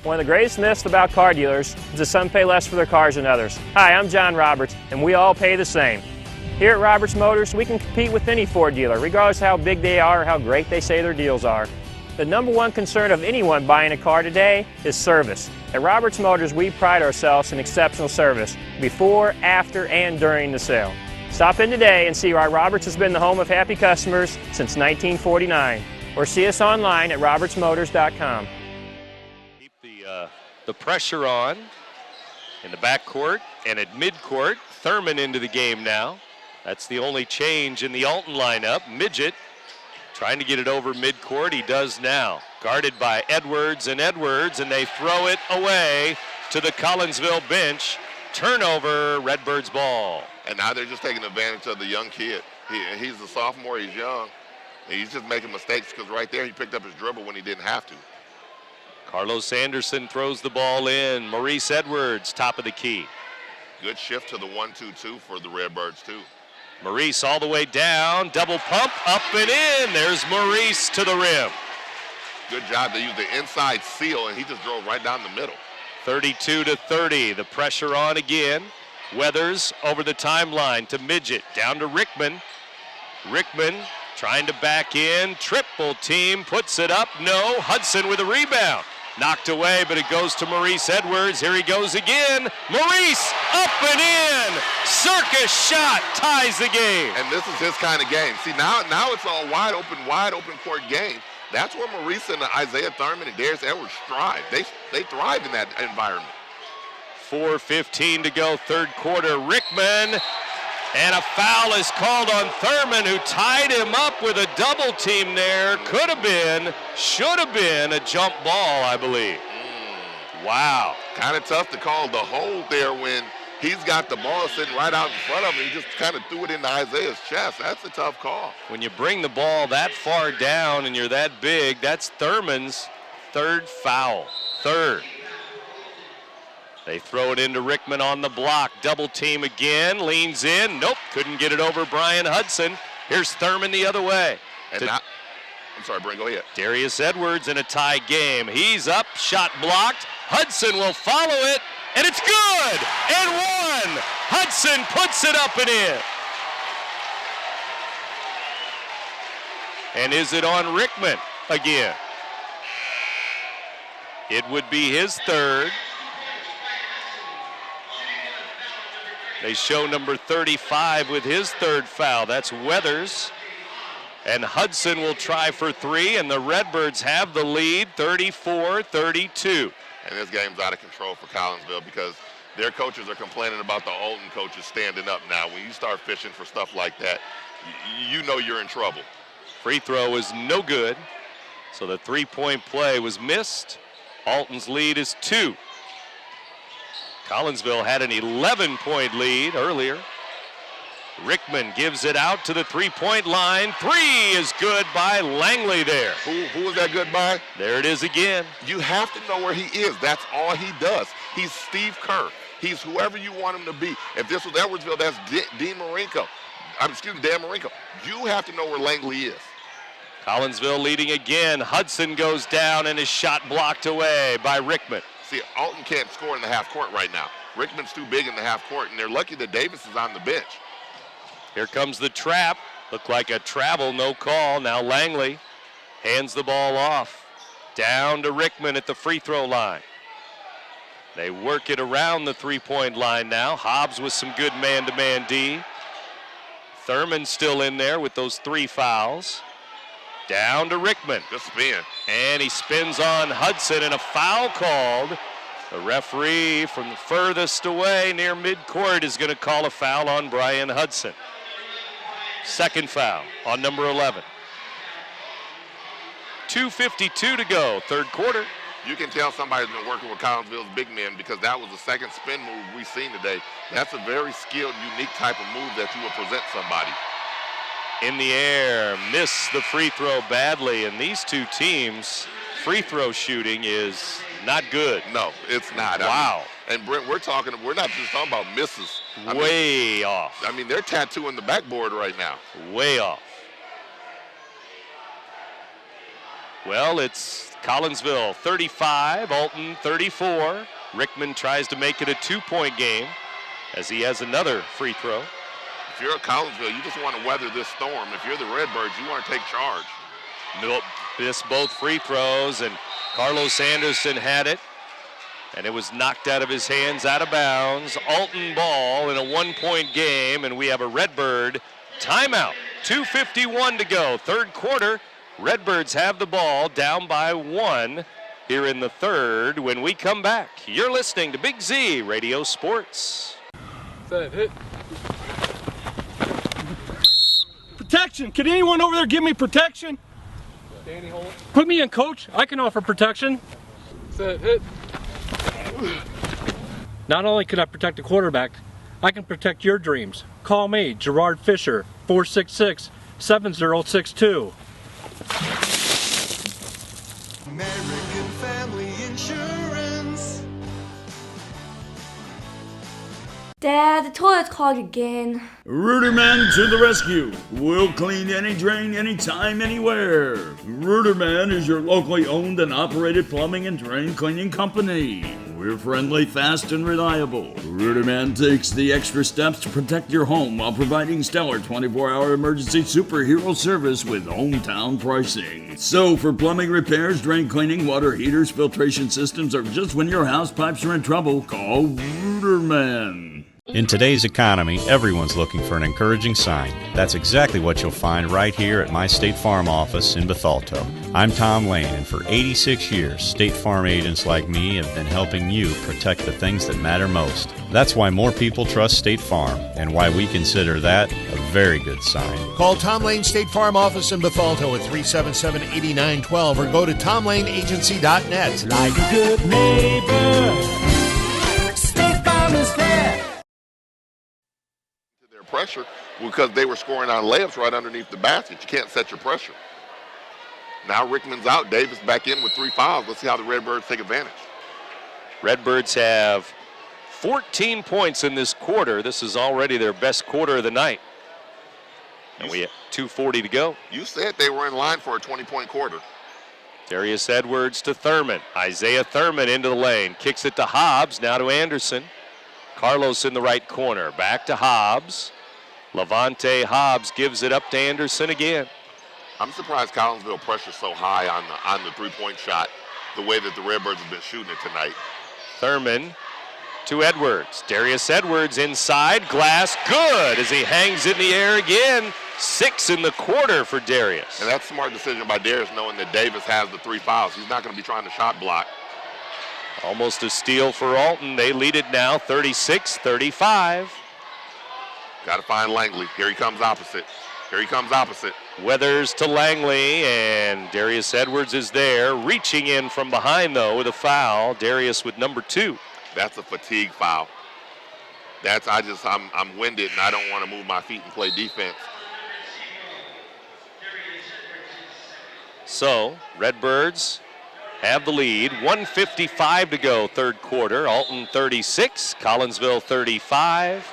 One of the greatest myths about car dealers is that some pay less for their cars than others. Hi, I'm John Roberts, and we all pay the same. Here at Roberts Motors, we can compete with any Ford dealer, regardless of how big they are or how great they say their deals are. The #1 concern of anyone buying a car today is service. At Roberts Motors, we pride ourselves in exceptional service before, after, and during the sale. Stop in today and see why Roberts has been the home of happy customers since 1949, or see us online at RiverBender.com. The pressure on in the backcourt and at midcourt. Thurman into the game now. That's the only change in the Alton lineup. Midget trying to get it over midcourt. He does now. Guarded by Edwards, and they throw it away to the Collinsville bench. Turnover, Redbirds ball. And now they're just taking advantage of the young kid. He's a sophomore, he's young. And he's just making mistakes because right there he picked up his dribble when he didn't have to. Carlos Anderson throws the ball in. Maurice Edwards, top of the key. Good shift to the 1-2-2 for the Redbirds, too. Maurice all the way down. Double pump, up and in. There's Maurice to the rim. Good job. They used the inside seal, and he just drove right down the middle. 32-30. The pressure on again. Weathers over the timeline to Midget. Down to Rickman. Rickman trying to back in. Triple team. Puts it up. No. Hudson with a rebound. Knocked away, but it goes to Maurice Edwards. Here he goes again. Maurice up and in. Circus shot ties the game. And this is his kind of game. See, now it's all wide open court game. That's where Maurice and Isaiah Thurman and Darius Edwards thrive. They thrive in that environment. 4:15 to go, third quarter. Rickman. And a foul is called on Thurman, who tied him up with a double team there. Could have been, should have been a jump ball, I believe. Wow. Kind of tough to call the hold there when he's got the ball sitting right out in front of him. He just kind of threw it into Isaiah's chest. That's a tough call. When you bring the ball that far down and you're that big, that's Thurman's third foul. Third. They throw it into Rickman on the block. Double team again. Leans in. Nope. Couldn't get it over Brian Hudson. Here's Thurman the other way. And now, I'm sorry, Brent, go ahead. Darius Edwards in a tie game. He's up. Shot blocked. Hudson will follow it. And it's good. And one. Hudson puts it up and in. And is it on Rickman again? It would be his third. They show number 35 with his third foul. That's Weathers. And Hudson will try for three, and the Redbirds have the lead, 34-32. And this game's out of control for Collinsville because their coaches are complaining about the Alton coaches standing up now. When you start fishing for stuff like that, you know you're in trouble. Free throw is no good, so the three-point play was missed. Alton's lead is 2. Collinsville had an 11-point lead earlier. Rickman gives it out to the three-point line. Three is good by Langley there. Who was that good by? There it is again. You have to know where he is. That's all he does. He's Steve Kerr. He's whoever you want him to be. If this was Edwardsville, that's Dan Marinko. You have to know where Langley is. Collinsville leading again. Hudson goes down and is shot blocked away by Rickman. See, Alton can't score in the half court right now. Rickman's too big in the half court, and they're lucky that Davis is on the bench. Here comes the trap. Looked like a travel, no call. Now Langley hands the ball off. Down to Rickman at the free throw line. They work it around the three-point line now. Hobbs with some good man-to-man D. Thurman still in there with those 3 fouls. Down to Rickman. Good spin. And he spins on Hudson, and a foul called. The referee from the furthest away near midcourt is going to call a foul on Brian Hudson. Second foul on number 11. 2:52 to go, third quarter. You can tell somebody's been working with Collinsville's big men because that was the second spin move we've seen today. That's a very skilled, unique type of move that you would present somebody. In the air, miss the free throw badly, and these two teams' free throw shooting is not good. No, it's not. Wow. And Brent, we're not just talking about misses. Way off. I mean, they're tattooing the backboard right now. Way off. Well, it's Collinsville 35, Alton 34. Rickman tries to make it a 2-point game as he has another free throw. If you're at Collinsville, you just want to weather this storm. If you're the Redbirds, you want to take charge. Nope, missed both free throws, and Carlos Anderson had it, and it was knocked out of his hands, out of bounds. Alton ball in a 1-point game, and we have a Redbird timeout. 2:51 to go, third quarter. Redbirds have the ball, down by 1 here in the third. When we come back, you're listening to Big Z Radio Sports. Set, hit. Protection. Can anyone over there give me protection? Danny Holt. Put me in, coach. I can offer protection. Set, hit. Not only can I protect the quarterback, I can protect your dreams. Call me, Gerard Fisher, 466-7062. American Family Insurance. Dad, the toilet's clogged again. Ruderman to the rescue. We'll clean any drain, anytime, anywhere. Ruderman is your locally owned and operated plumbing and drain cleaning company. We're friendly, fast, and reliable. Ruderman takes the extra steps to protect your home while providing stellar 24-hour emergency superhero service with hometown pricing. So for plumbing repairs, drain cleaning, water heaters, filtration systems, or just when your house pipes are in trouble, call Ruderman. In today's economy, everyone's looking for an encouraging sign. That's exactly what you'll find right here at my State Farm office in Bethalto. I'm Tom Lane, and for 86 years, State Farm agents like me have been helping you protect the things that matter most. That's why more people trust State Farm, and why we consider that a very good sign. Call Tom Lane State Farm office in Bethalto at 377-8912 or go to tomlaneagency.net. Like a good neighbor, State Farm is there. Pressure because they were scoring on layups right underneath the basket. You can't set your pressure. Now Rickman's out. Davis back in with 3 fouls. Let's see how the Redbirds take advantage. Redbirds have 14 points in this quarter. This is already their best quarter of the night. And we have 2:40 to go. You said they were in line for a 20-point quarter. Darius Edwards to Thurman. Isaiah Thurman into the lane. Kicks it to Hobbs, now to Anderson. Carlos in the right corner. Back to Hobbs. Levante Hobbs gives it up to Anderson again. I'm surprised Collinsville pressures so high on the three-point shot, the way that the Redbirds have been shooting it tonight. Thurman to Edwards. Darius Edwards inside. Glass good as he hangs in the air again. 6 in the quarter for Darius. And that's a smart decision by Darius, knowing that Davis has the 3 fouls. He's not going to be trying to shot block. Almost a steal for Alton. They lead it now 36-35. Got to find Langley. Here he comes opposite. Here he comes opposite. Weathers to Langley, and Darius Edwards is there. Reaching in from behind, though, with a foul. Darius with number 2. That's a fatigue foul. I'm winded, and I don't want to move my feet and play defense. So, Redbirds have the lead. 1:55 to go, third quarter. Alton 36, Collinsville 35.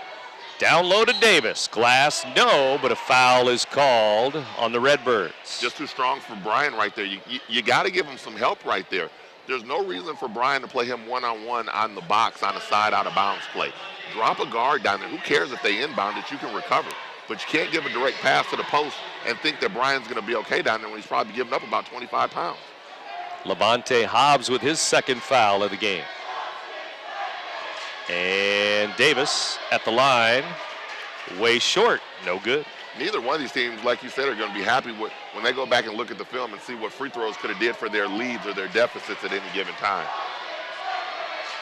Down low to Davis. Glass, no, but a foul is called on the Redbirds. Just too strong for Brian right there. You got to give him some help right there. There's no reason for Brian to play him one-on-one on the box on a side out-of-bounds play. Drop a guard down there. Who cares if they inbound it? You can recover. But you can't give a direct pass to the post and think that Brian's going to be okay down there when he's probably giving up about 25 pounds. Levante Hobbs with his second foul of the game. And Davis at the line, way short, no good. Neither one of these teams, like you said, are going to be happy with when they go back and look at the film and see what free throws could have did for their leads or their deficits at any given time.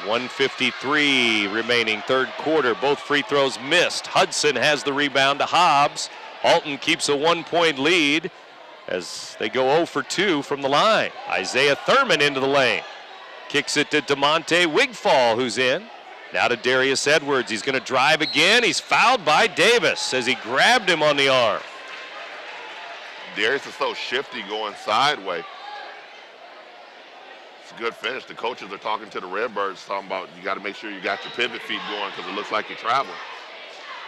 1:53 remaining, third quarter. Both free throws missed. Hudson has the rebound to Hobbs. Alton keeps a 1-point lead as they go 0 for 2 from the line. Isaiah Thurman into the lane. Kicks it to DeMonte Wigfall, who's in. Now to Darius Edwards. He's going to drive again. He's fouled by Davis as he grabbed him on the arm. Darius is so shifty going sideways. It's a good finish. The coaches are talking to the Redbirds, talking about you got to make sure you got your pivot feet going because it looks like you're traveling.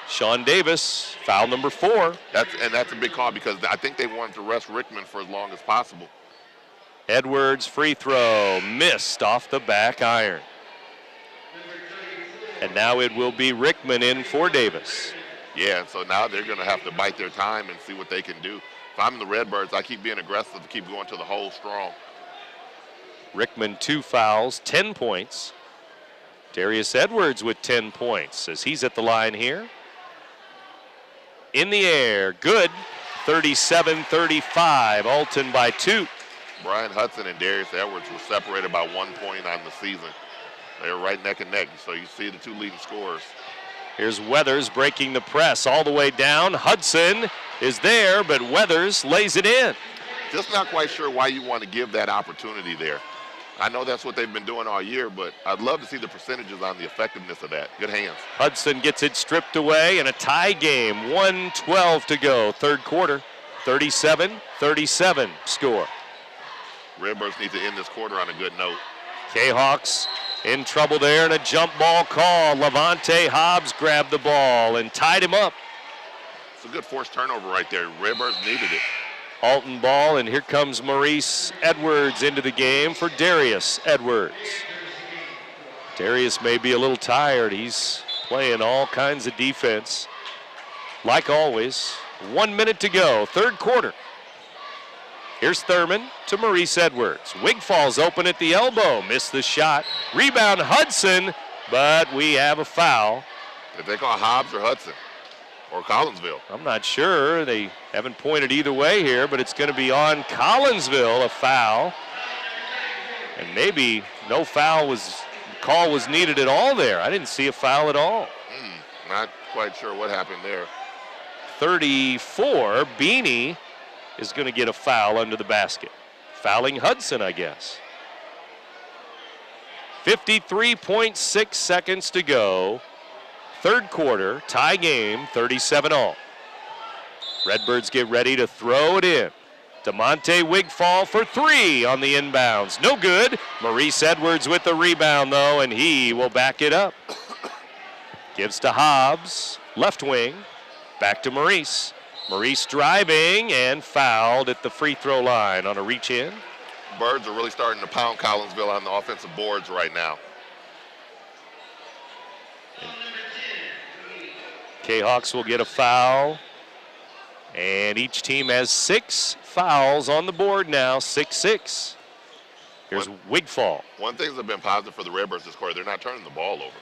Sean Davis, foul number 4. That's a big call because I think they wanted to rest Rickman for as long as possible. Edwards free throw missed off the back iron. And now it will be Rickman in for Davis. Yeah, so now they're going to have to bite their time and see what they can do. If I'm the Redbirds, I keep being aggressive, keep going to the hole strong. Rickman 2 fouls, 10 points. Darius Edwards with 10 points as he's at the line here. In the air, good. 37-35, Alton by 2. Brian Hudson and Darius Edwards were separated by 1 point on the season. They're right neck and neck, so you see the 2 leading scorers. Here's Weathers breaking the press all the way down. Hudson is there, but Weathers lays it in. Just not quite sure why you want to give that opportunity there. I know that's what they've been doing all year, but I'd love to see the percentages on the effectiveness of that. Good hands. Hudson gets it stripped away in a tie game. 1:12 to go, third quarter. 37-37 score. Redbirds need to end this quarter on a good note. Kahoks in trouble there, and a jump ball call. Levante Hobbs grabbed the ball and tied him up. It's a good forced turnover right there. Redbirds needed it. Alton ball, and here comes Maurice Edwards into the game for Darius Edwards. Darius may be a little tired. He's playing all kinds of defense. Like always, 1 minute to go, third quarter. Here's Thurman to Maurice Edwards. Wigfall's open at the elbow, missed the shot. Rebound Hudson, but we have a foul. Did they call Hobbs or Hudson? Or Collinsville? I'm not sure. They haven't pointed either way here, but it's going to be on Collinsville, a foul. And maybe no call was needed at all there. I didn't see a foul at all. Not quite sure what happened there. 34, Beanie is going to get a foul under the basket. Fouling Hudson, I guess. 53.6 seconds to go. Third quarter, tie game, 37-all. Redbirds get ready to throw it in. DeMonte Wigfall for 3 on the inbounds. No good. Maurice Edwards with the rebound, though, and he will back it up. Gives to Hobbs, left wing. Back to Maurice. Maurice driving and fouled at the free throw line on a reach in. Birds are really starting to pound Collinsville on the offensive boards right now. Kahoks will get a foul. And each team has 6 fouls on the board now, 6-6. Here's Wigfall. One thing that's been positive for the Redbirds this quarter, they're not turning the ball over.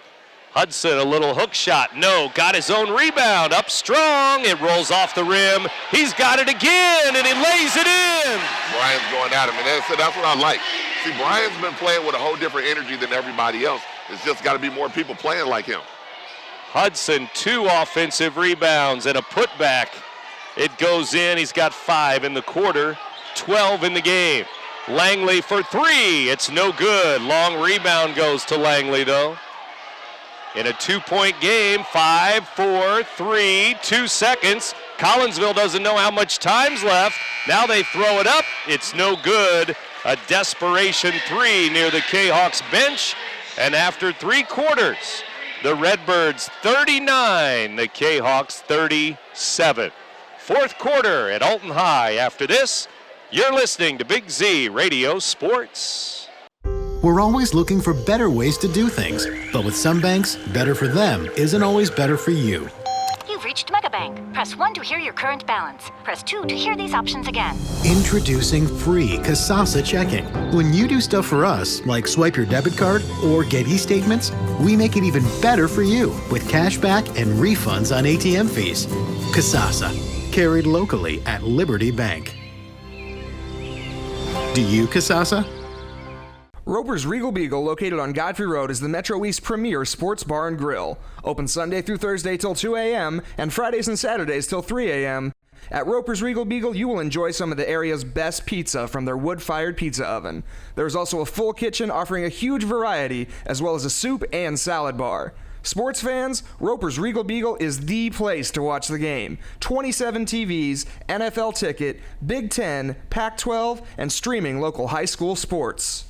Hudson, a little hook shot. No, got his own rebound. Up strong. It rolls off the rim. He's got it again, and he lays it in. Brian's going at him, and that's what I like. See, Brian's been playing with a whole different energy than everybody else. It's just got to be more people playing like him. Hudson, 2 offensive rebounds and a putback. It goes in. He's got 5 in the quarter, 12 in the game. Langley for 3. It's no good. Long rebound goes to Langley, though. In a 2-point game, 5, 4, 3, 2 seconds. Collinsville doesn't know how much time's left. Now they throw it up. It's no good. A desperation 3 near the Kahoks bench. And after 3 quarters, the Redbirds 39, the Kahoks 37. 4th quarter at Alton High. After this, you're listening to Big Z Radio Sports. We're always looking for better ways to do things, but with some banks, better for them isn't always better for you. You've reached Megabank. Press 1 to hear your current balance. Press 2 to hear these options again. Introducing free Kasasa checking. When you do stuff for us, like swipe your debit card or get e-statements, we make it even better for you with cash back and refunds on ATM fees. Kasasa, carried locally at Liberty Bank. Do you, Kasasa? Roper's Regal Beagle, located on Godfrey Road, is the Metro East premier sports bar and grill. Open Sunday through Thursday till 2 a.m. and Fridays and Saturdays till 3 a.m. At Roper's Regal Beagle, you will enjoy some of the area's best pizza from their wood-fired pizza oven. There is also a full kitchen offering a huge variety, as well as a soup and salad bar. Sports fans, Roper's Regal Beagle is the place to watch the game. 27 TVs, NFL ticket, Big Ten, Pac-12, and streaming local high school sports.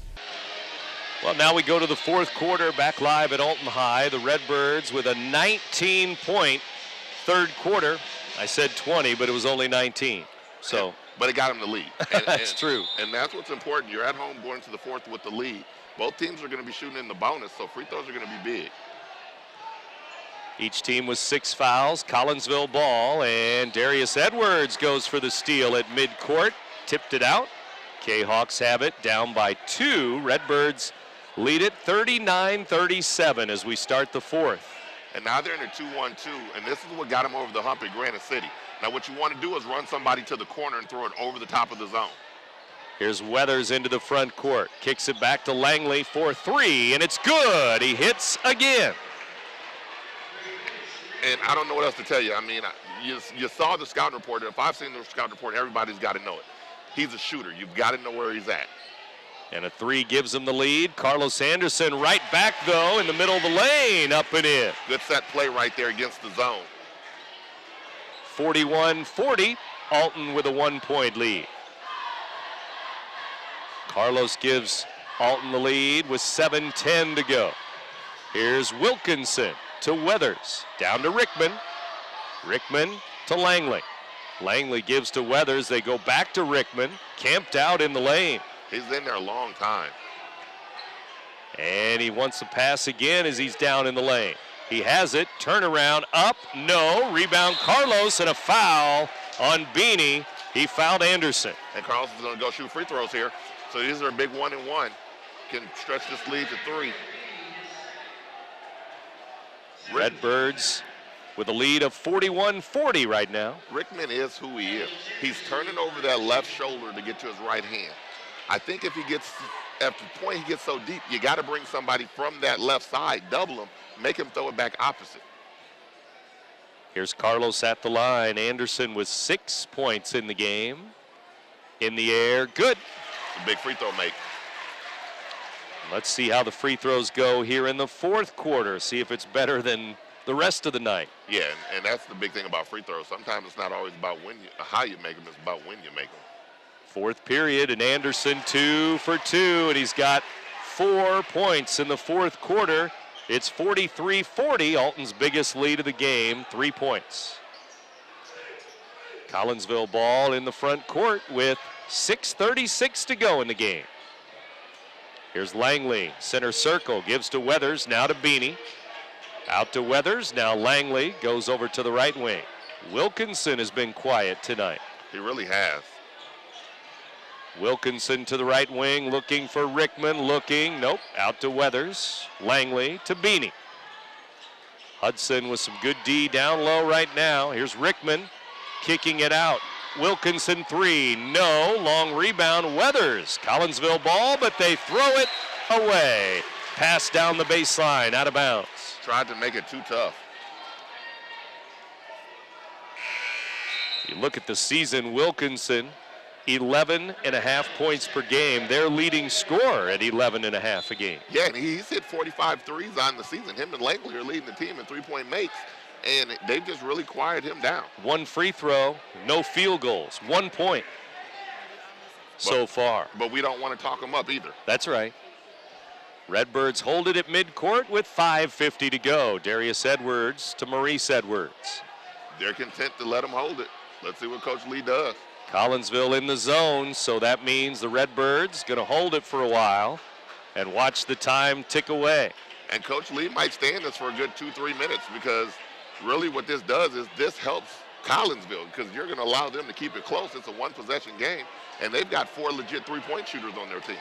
Well, now we go to the 4th quarter, back live at Alton High. The Redbirds with a 19-point 3rd quarter. I said 20, but it was only 19. So, but it got them the lead. That's true. And that's what's important. You're at home going to the 4th with the lead. Both teams are going to be shooting in the bonus, so free throws are going to be big. Each team with 6 fouls. Collinsville ball, and Darius Edwards goes for the steal at midcourt. Tipped it out. K-Hawks have it down by 2. Redbirds lead it 39-37 as we start the 4th. And now they're in a 2-1-2, and this is what got them over the hump at Granite City. Now what you want to do is run somebody to the corner and throw it over the top of the zone. Here's Weathers into the front court. Kicks it back to Langley for 3, and it's good. He hits again. And I don't know what else to tell you. I mean, you saw the scouting report. If I've seen the scouting report, everybody's got to know it. He's a shooter. You've got to know where he's at. And a 3 gives him the lead. Carlos Anderson right back, though, in the middle of the lane, up and in. Good set play right there against the zone. 41-40, Alton with a 1-point lead. Carlos gives Alton the lead with 7:10 to go. Here's Wilkinson to Weathers, down to Rickman. Rickman to Langley. Langley gives to Weathers. They go back to Rickman, camped out in the lane. He's in there a long time. And he wants to pass again as he's down in the lane. He has it, turnaround, up, no, rebound Carlos, and a foul on Beanie. He fouled Anderson. And Carlos is going to go shoot free throws here. So these are a big 1-and-1. Can stretch this lead to 3. Redbirds with a lead of 41-40 right now. Rickman is who he is. He's turning over that left shoulder to get to his right hand. I think if he gets, at the point he gets so deep, you got to bring somebody from that left side, double him, make him throw it back opposite. Here's Carlos at the line. Anderson with 6 points in the game. In the air, good. It's a big free throw make. Let's see how the free throws go here in the 4th quarter. See if it's better than the rest of the night. Yeah, and that's the big thing about free throws. Sometimes it's not always about how you make them, it's about when you make them. 4th period, and Anderson 2 for 2, and he's got 4 points in the 4th quarter. It's 43-40, Alton's biggest lead of the game, 3 points. Collinsville ball in the front court with 6:36 to go in the game. Here's Langley, center circle, gives to Weathers, now to Beanie. Out to Weathers, now Langley goes over to the right wing. Wilkinson has been quiet tonight. He really has. Wilkinson to the right wing, looking for Rickman, nope, out to Weathers. Langley to Beanie. Hudson with some good D down low right now. Here's Rickman, kicking it out. Wilkinson 3, no, long rebound, Weathers. Collinsville ball, but they throw it away. Pass down the baseline, out of bounds. Tried to make it too tough. You look at the season, Wilkinson, 11.5 points per game. Their leading scorer at 11.5 a game. Yeah, and he's hit 45 threes on the season. Him and Langley are leading the team in three-point makes, and they've just really quieted him down. 1 free throw, no field goals, 1 point so far. But we don't want to talk him up either. That's right. Redbirds hold it at midcourt with 5:50 to go. Darius Edwards to Maurice Edwards. They're content to let him hold it. Let's see what Coach Lee does. Collinsville in the zone, so that means the Redbirds going to hold it for a while and watch the time tick away. And Coach Lee might stand us for a good 2-3 minutes, because really what this does is this helps Collinsville, because you're going to allow them to keep it close. It's a one-possession game, and they've got 4 legit three-point shooters on their team.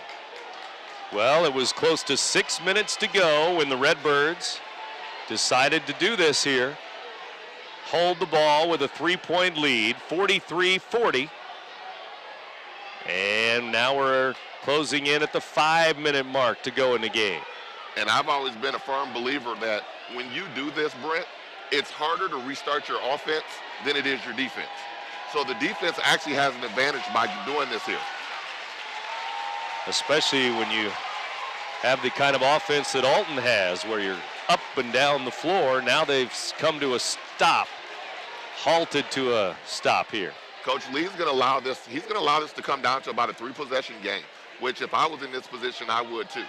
Well, it was close to 6 minutes to go when the Redbirds decided to do this here. Hold the ball with a 3-point lead, 43-40. And now we're closing in at the 5-minute mark to go in the game. And I've always been a firm believer that when you do this, Brent, it's harder to restart your offense than it is your defense. So the defense actually has an advantage by doing this here. Especially when you have the kind of offense that Alton has, where you're up and down the floor. Now they've come to a stop, halted to a stop here. Coach Lee's going to allow this. He's going to allow this to come down to about a 3-possession game, which if I was in this position, I would too.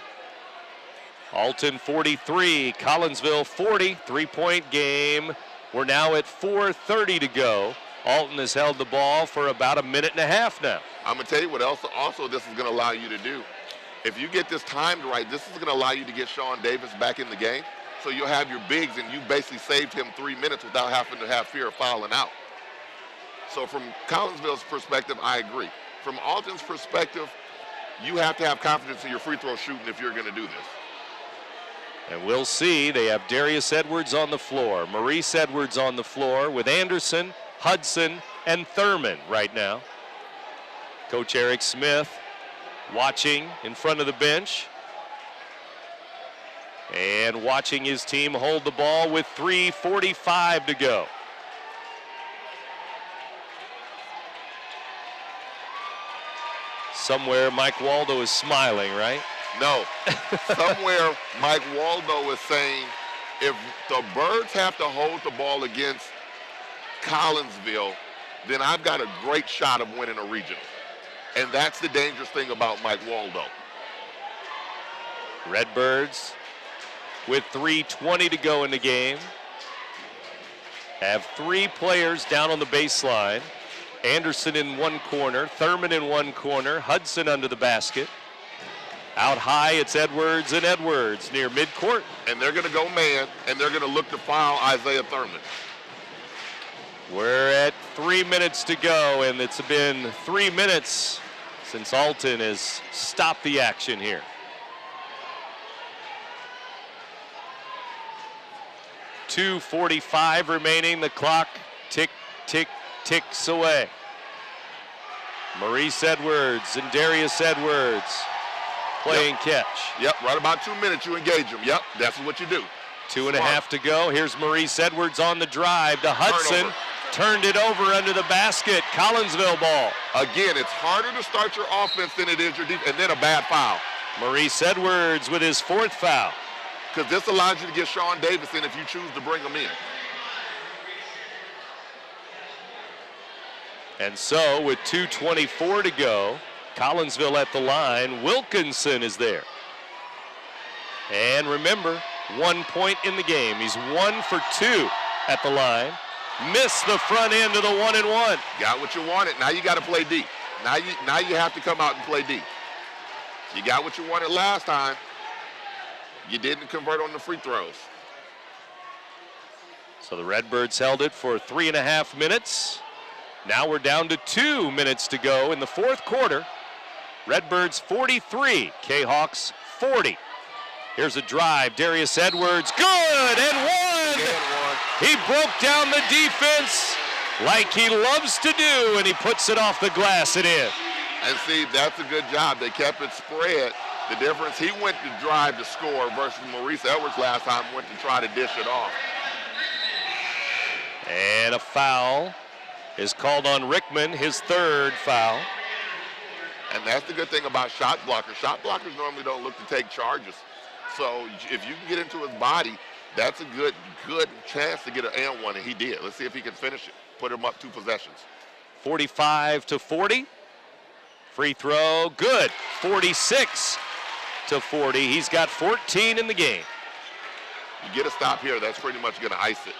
Alton 43, Collinsville 40, 3-point game. We're now at 4:30 to go. Alton has held the ball for about a minute and a half now. I'm going to tell you what else also this is going to allow you to do. If you get this timed right, this is going to allow you to get Sean Davis back in the game. So you'll have your bigs, and you basically saved him 3 minutes without having to have fear of fouling out. So from Collinsville's perspective, I agree. From Alton's perspective, you have to have confidence in your free throw shooting if you're going to do this. And we'll see. They have Darius Edwards on the floor, Maurice Edwards on the floor with Anderson, Hudson, and Thurman right now. Coach Eric Smith watching in front of the bench and watching his team hold the ball with 3:45 to go. Somewhere Mike Waldo is smiling, right? No. Somewhere Mike Waldo is saying if the Birds have to hold the ball against Collinsville, then I've got a great shot of winning a regional. And that's the dangerous thing about Mike Waldo. Redbirds with 3:20 to go in the game have 3 players down on the baseline. Anderson in one corner, Thurman in one corner, Hudson under the basket. Out high, it's Edwards and Edwards near midcourt. And they're going to go man, and they're going to look to foul Isaiah Thurman. We're at 3 minutes to go, and it's been 3 minutes since Alton has stopped the action here. .245 remaining. The clock ticks away. Maurice Edwards and Darius Edwards playing catch. Yep, right about 2 minutes you engage them. Yep, that's what you do. 2.5 to go. Here's Maurice Edwards on the drive to Hudson. Turned it over under the basket. Collinsville ball. Again, it's harder to start your offense than it is your defense, and then a bad foul. Maurice Edwards with his 4th foul. Because this allows you to get Sean Davis in if you choose to bring him in. And so with 2:24 to go, Collinsville at the line. Wilkinson is there. And remember, 1 point in the game. He's 1 for 2 at the line. Missed the front end of the 1-and-1. Got what you wanted. Now you got to play D. Now you have to come out and play D. You got what you wanted last time. You didn't convert on the free throws. So the Redbirds held it for 3.5 minutes. Now we're down to 2 minutes to go in the fourth quarter. Redbirds 43, Kahoks 40. Here's a drive, Darius Edwards, good, and one! He broke down the defense like he loves to do, and he puts it off the glass and in. And see, that's a good job. They kept it spread. The difference, he went to drive to score versus Maurice Edwards last time went to try to dish it off. And a foul is called on Rickman, his third foul. And that's the good thing about shot blockers. Shot blockers normally don't look to take charges. So if you can get into his body, that's a good chance to get an and one, and he did. Let's see if he can finish it. Put him up 2 possessions. 45-40. Free throw, good. 46-40. He's got 14 in the game. You get a stop here, that's pretty much going to ice it.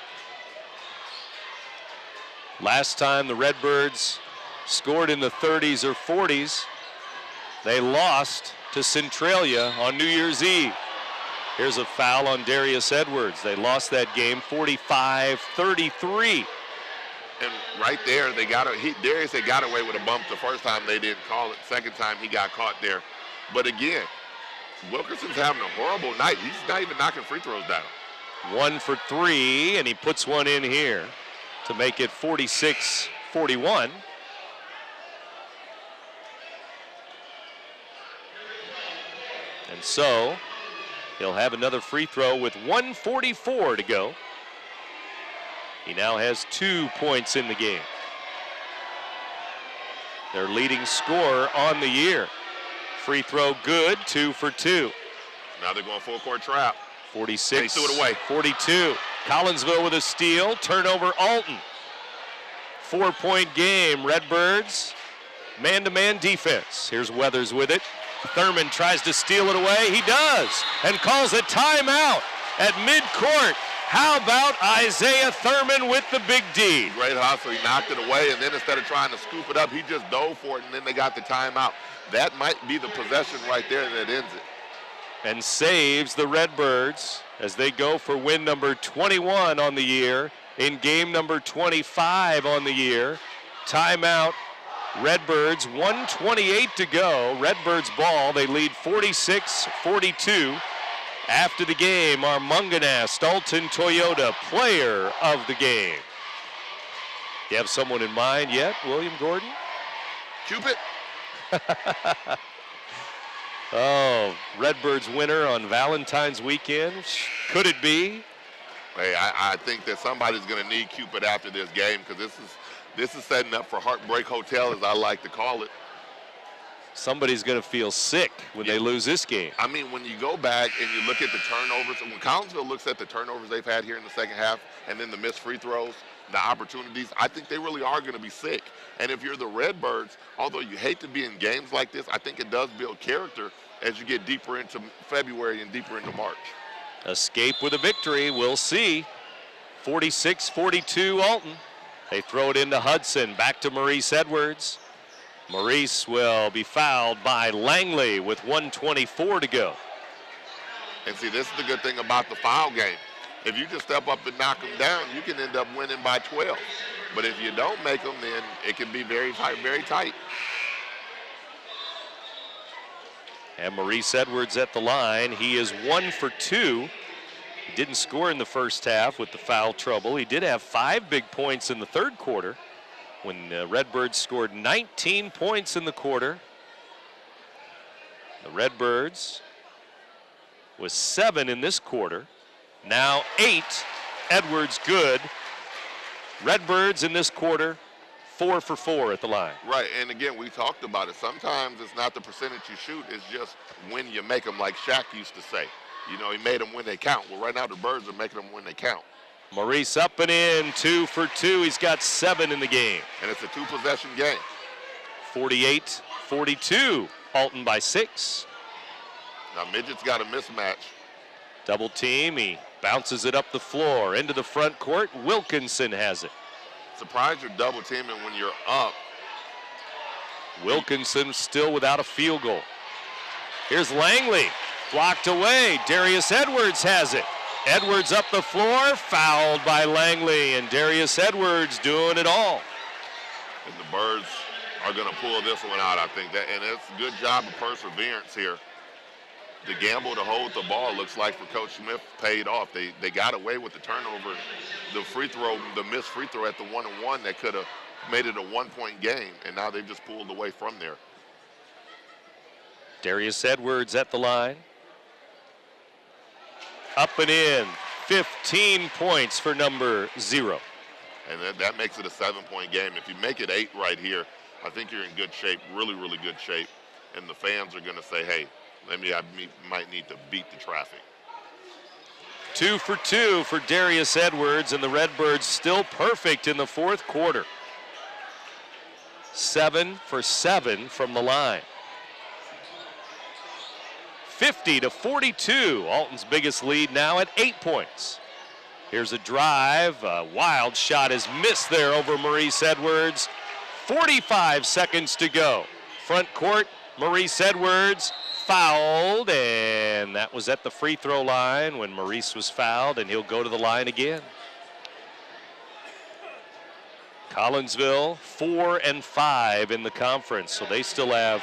Last time the Redbirds scored in the 30s or 40s, they lost to Centralia on New Year's Eve. Here's a foul on Darius Edwards. They lost that game 45-33. And right there, Darius had got away with a bump the first time. They didn't call it. Second time, he got caught there. But again, Wilkerson's having a horrible night. He's not even knocking free throws down. 1 for 3, and he puts one in here to make it 46-41. And so he'll have another free throw with 1:44 to go. He now has 2 points in the game. Their leading scorer on the year. Free throw good, 2 for 2. Now they're going full court trap. 46. They threw it away. 42. Collinsville with a steal. Turnover, Alton. 4-point game. Redbirds, man-to-man defense. Here's Weathers with it. Thurman tries to steal it away. He does, and calls a timeout at midcourt. How about Isaiah Thurman with the big D? Great hustle. He knocked it away, and then instead of trying to scoop it up, he just dove for it, and then they got the timeout. That might be the possession right there that ends it. And saves the Redbirds as they go for win number 21 on the year in game number 25 on the year. Timeout, Redbirds, 1:28 to go. Redbirds ball, they lead 46-42. After the game, our Munganast Alton Toyota player of the game. You have someone in mind yet, William Gordon? Cupid. Oh, Redbirds winner on Valentine's weekend. Could it be? Hey, I think that somebody's going to need Cupid after this game, because this is setting up for Heartbreak Hotel, as I like to call it. Somebody's going to feel sick when they lose this game. I mean, when you go back and you look at the turnovers, when Collinsville looks at the turnovers they've had here in the second half and then the missed free throws, the opportunities, I think they really are going to be sick. And if you're the Redbirds, although you hate to be in games like this, I think it does build character as you get deeper into February and deeper into March. Escape with a victory, we'll see. 46-42 Alton. They throw it into Hudson, back to Maurice Edwards. Maurice will be fouled by Langley with 1:24 to go. And see, this is the good thing about the foul game. If you just step up and knock them down, you can end up winning by 12. But if you don't make them, then it can be very tight, very tight. And Maurice Edwards at the line. He is 1 for 2. He didn't score in the first half with the foul trouble. He did have 5 big points in the third quarter when Redbirds scored 19 points in the quarter. The Redbirds was 7 in this quarter. Now 8. Edwards good. Redbirds in this quarter 4 for 4 at the line. Right, and again, we talked about it. Sometimes it's not the percentage you shoot, it's just when you make them, like Shaq used to say. You know, he made them when they count. Well, right now the Birds are making them when they count. Maurice up and in, 2 for 2. He's got 7 in the game. And it's a 2-possession game. 48-42, Alton by 6. Now, Midget's got a mismatch. Double team, he bounces it up the floor into the front court. Wilkinson has it. Surprised you're double teaming when you're up. Wilkinson still without a field goal. Here's Langley, blocked away. Darius Edwards has it. Edwards up the floor, fouled by Langley, and Darius Edwards doing it all. And the Birds are going to pull this one out, I think. And it's a good job of perseverance here. The gamble to hold the ball looks like for Coach Smith paid off. They got away with the turnover, the free throw, the missed free throw at the 1-and-1 that could have made it a 1-point game, and now they've just pulled away from there. Darius Edwards at the line. Up and in, 15 points for number 0. And that makes it a 7-point game. If you make it 8 right here, I think you're in good shape, really, really good shape. And the fans are going to say, hey, I might need to beat the traffic. 2 for 2 for Darius Edwards, and the Redbirds still perfect in the fourth quarter. 7 for 7 from the line. 50-42, Alton's biggest lead now at 8 points. Here's a drive, a wild shot is missed there over Maurice Edwards. 45 seconds to go. Front court, Maurice Edwards fouled, and that was at the free throw line when Maurice was fouled, and he'll go to the line again. Collinsville 4-5 in the conference, so they still have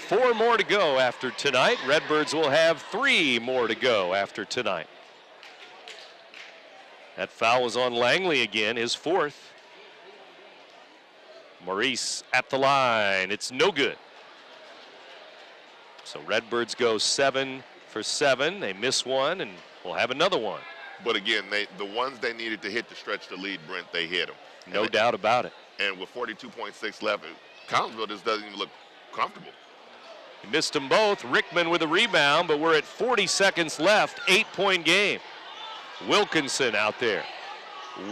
4 more to go after tonight. Redbirds will have 3 more to go after tonight. That foul was on Langley again, his 4th. Maurice at the line, it's no good. So Redbirds go 7 for 7. They miss one, and we'll have another one. But again, the ones they needed to hit to stretch the lead, Brent, they hit them. No doubt about it. And with 42.6 left, Collinsville just doesn't even look comfortable. He missed them both. Rickman with a rebound, but we're at 40 seconds left. 8-point game. Wilkinson out there,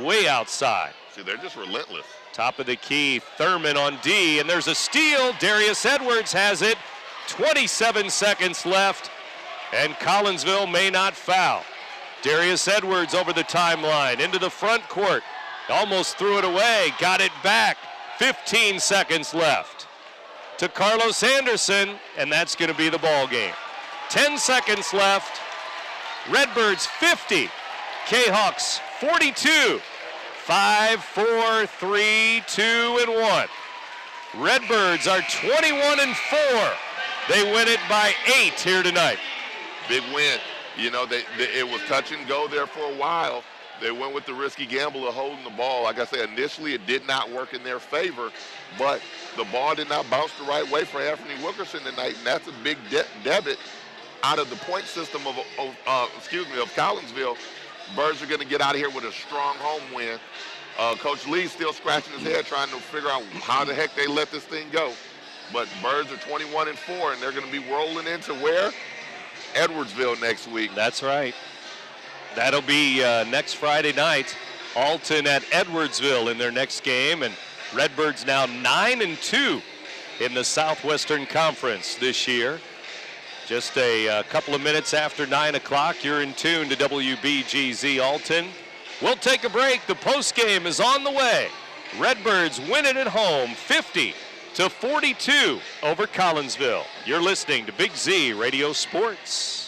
way outside. See, they're just relentless. Top of the key, Thurman on D, and there's a steal. Darius Edwards has it. 27 seconds left, and Collinsville may not foul. Darius Edwards over the timeline, into the front court. Almost threw it away, got it back. 15 seconds left. To Carlos Anderson, and that's going to be the ball game. 10 seconds left. Redbirds 50, Kahoks 42. 5, 4, 3, 2, and 1. Redbirds are 21-4. They win it by 8 here tonight. Big win. You know, it was touch and go there for a while. They went with the risky gamble of holding the ball. Like I said, initially it did not work in their favor, but the ball did not bounce the right way for Anthony Wilkerson tonight, and that's a big debit out of the point system of Collinsville. Birds are going to get out of here with a strong home win. Coach Lee's still scratching his head trying to figure out how the heck they let this thing go. But Birds are 21-4, and they're going to be rolling into where? Edwardsville next week. That's right. That'll be next Friday night. Alton at Edwardsville in their next game, and Redbirds now 9-2 in the Southwestern Conference this year. Just a couple of minutes after 9 o'clock, you're in tune to WBGZ Alton. We'll take a break. The postgame is on the way. Redbirds win it at home, 50-42 over Collinsville. You're listening to Big Z Radio Sports.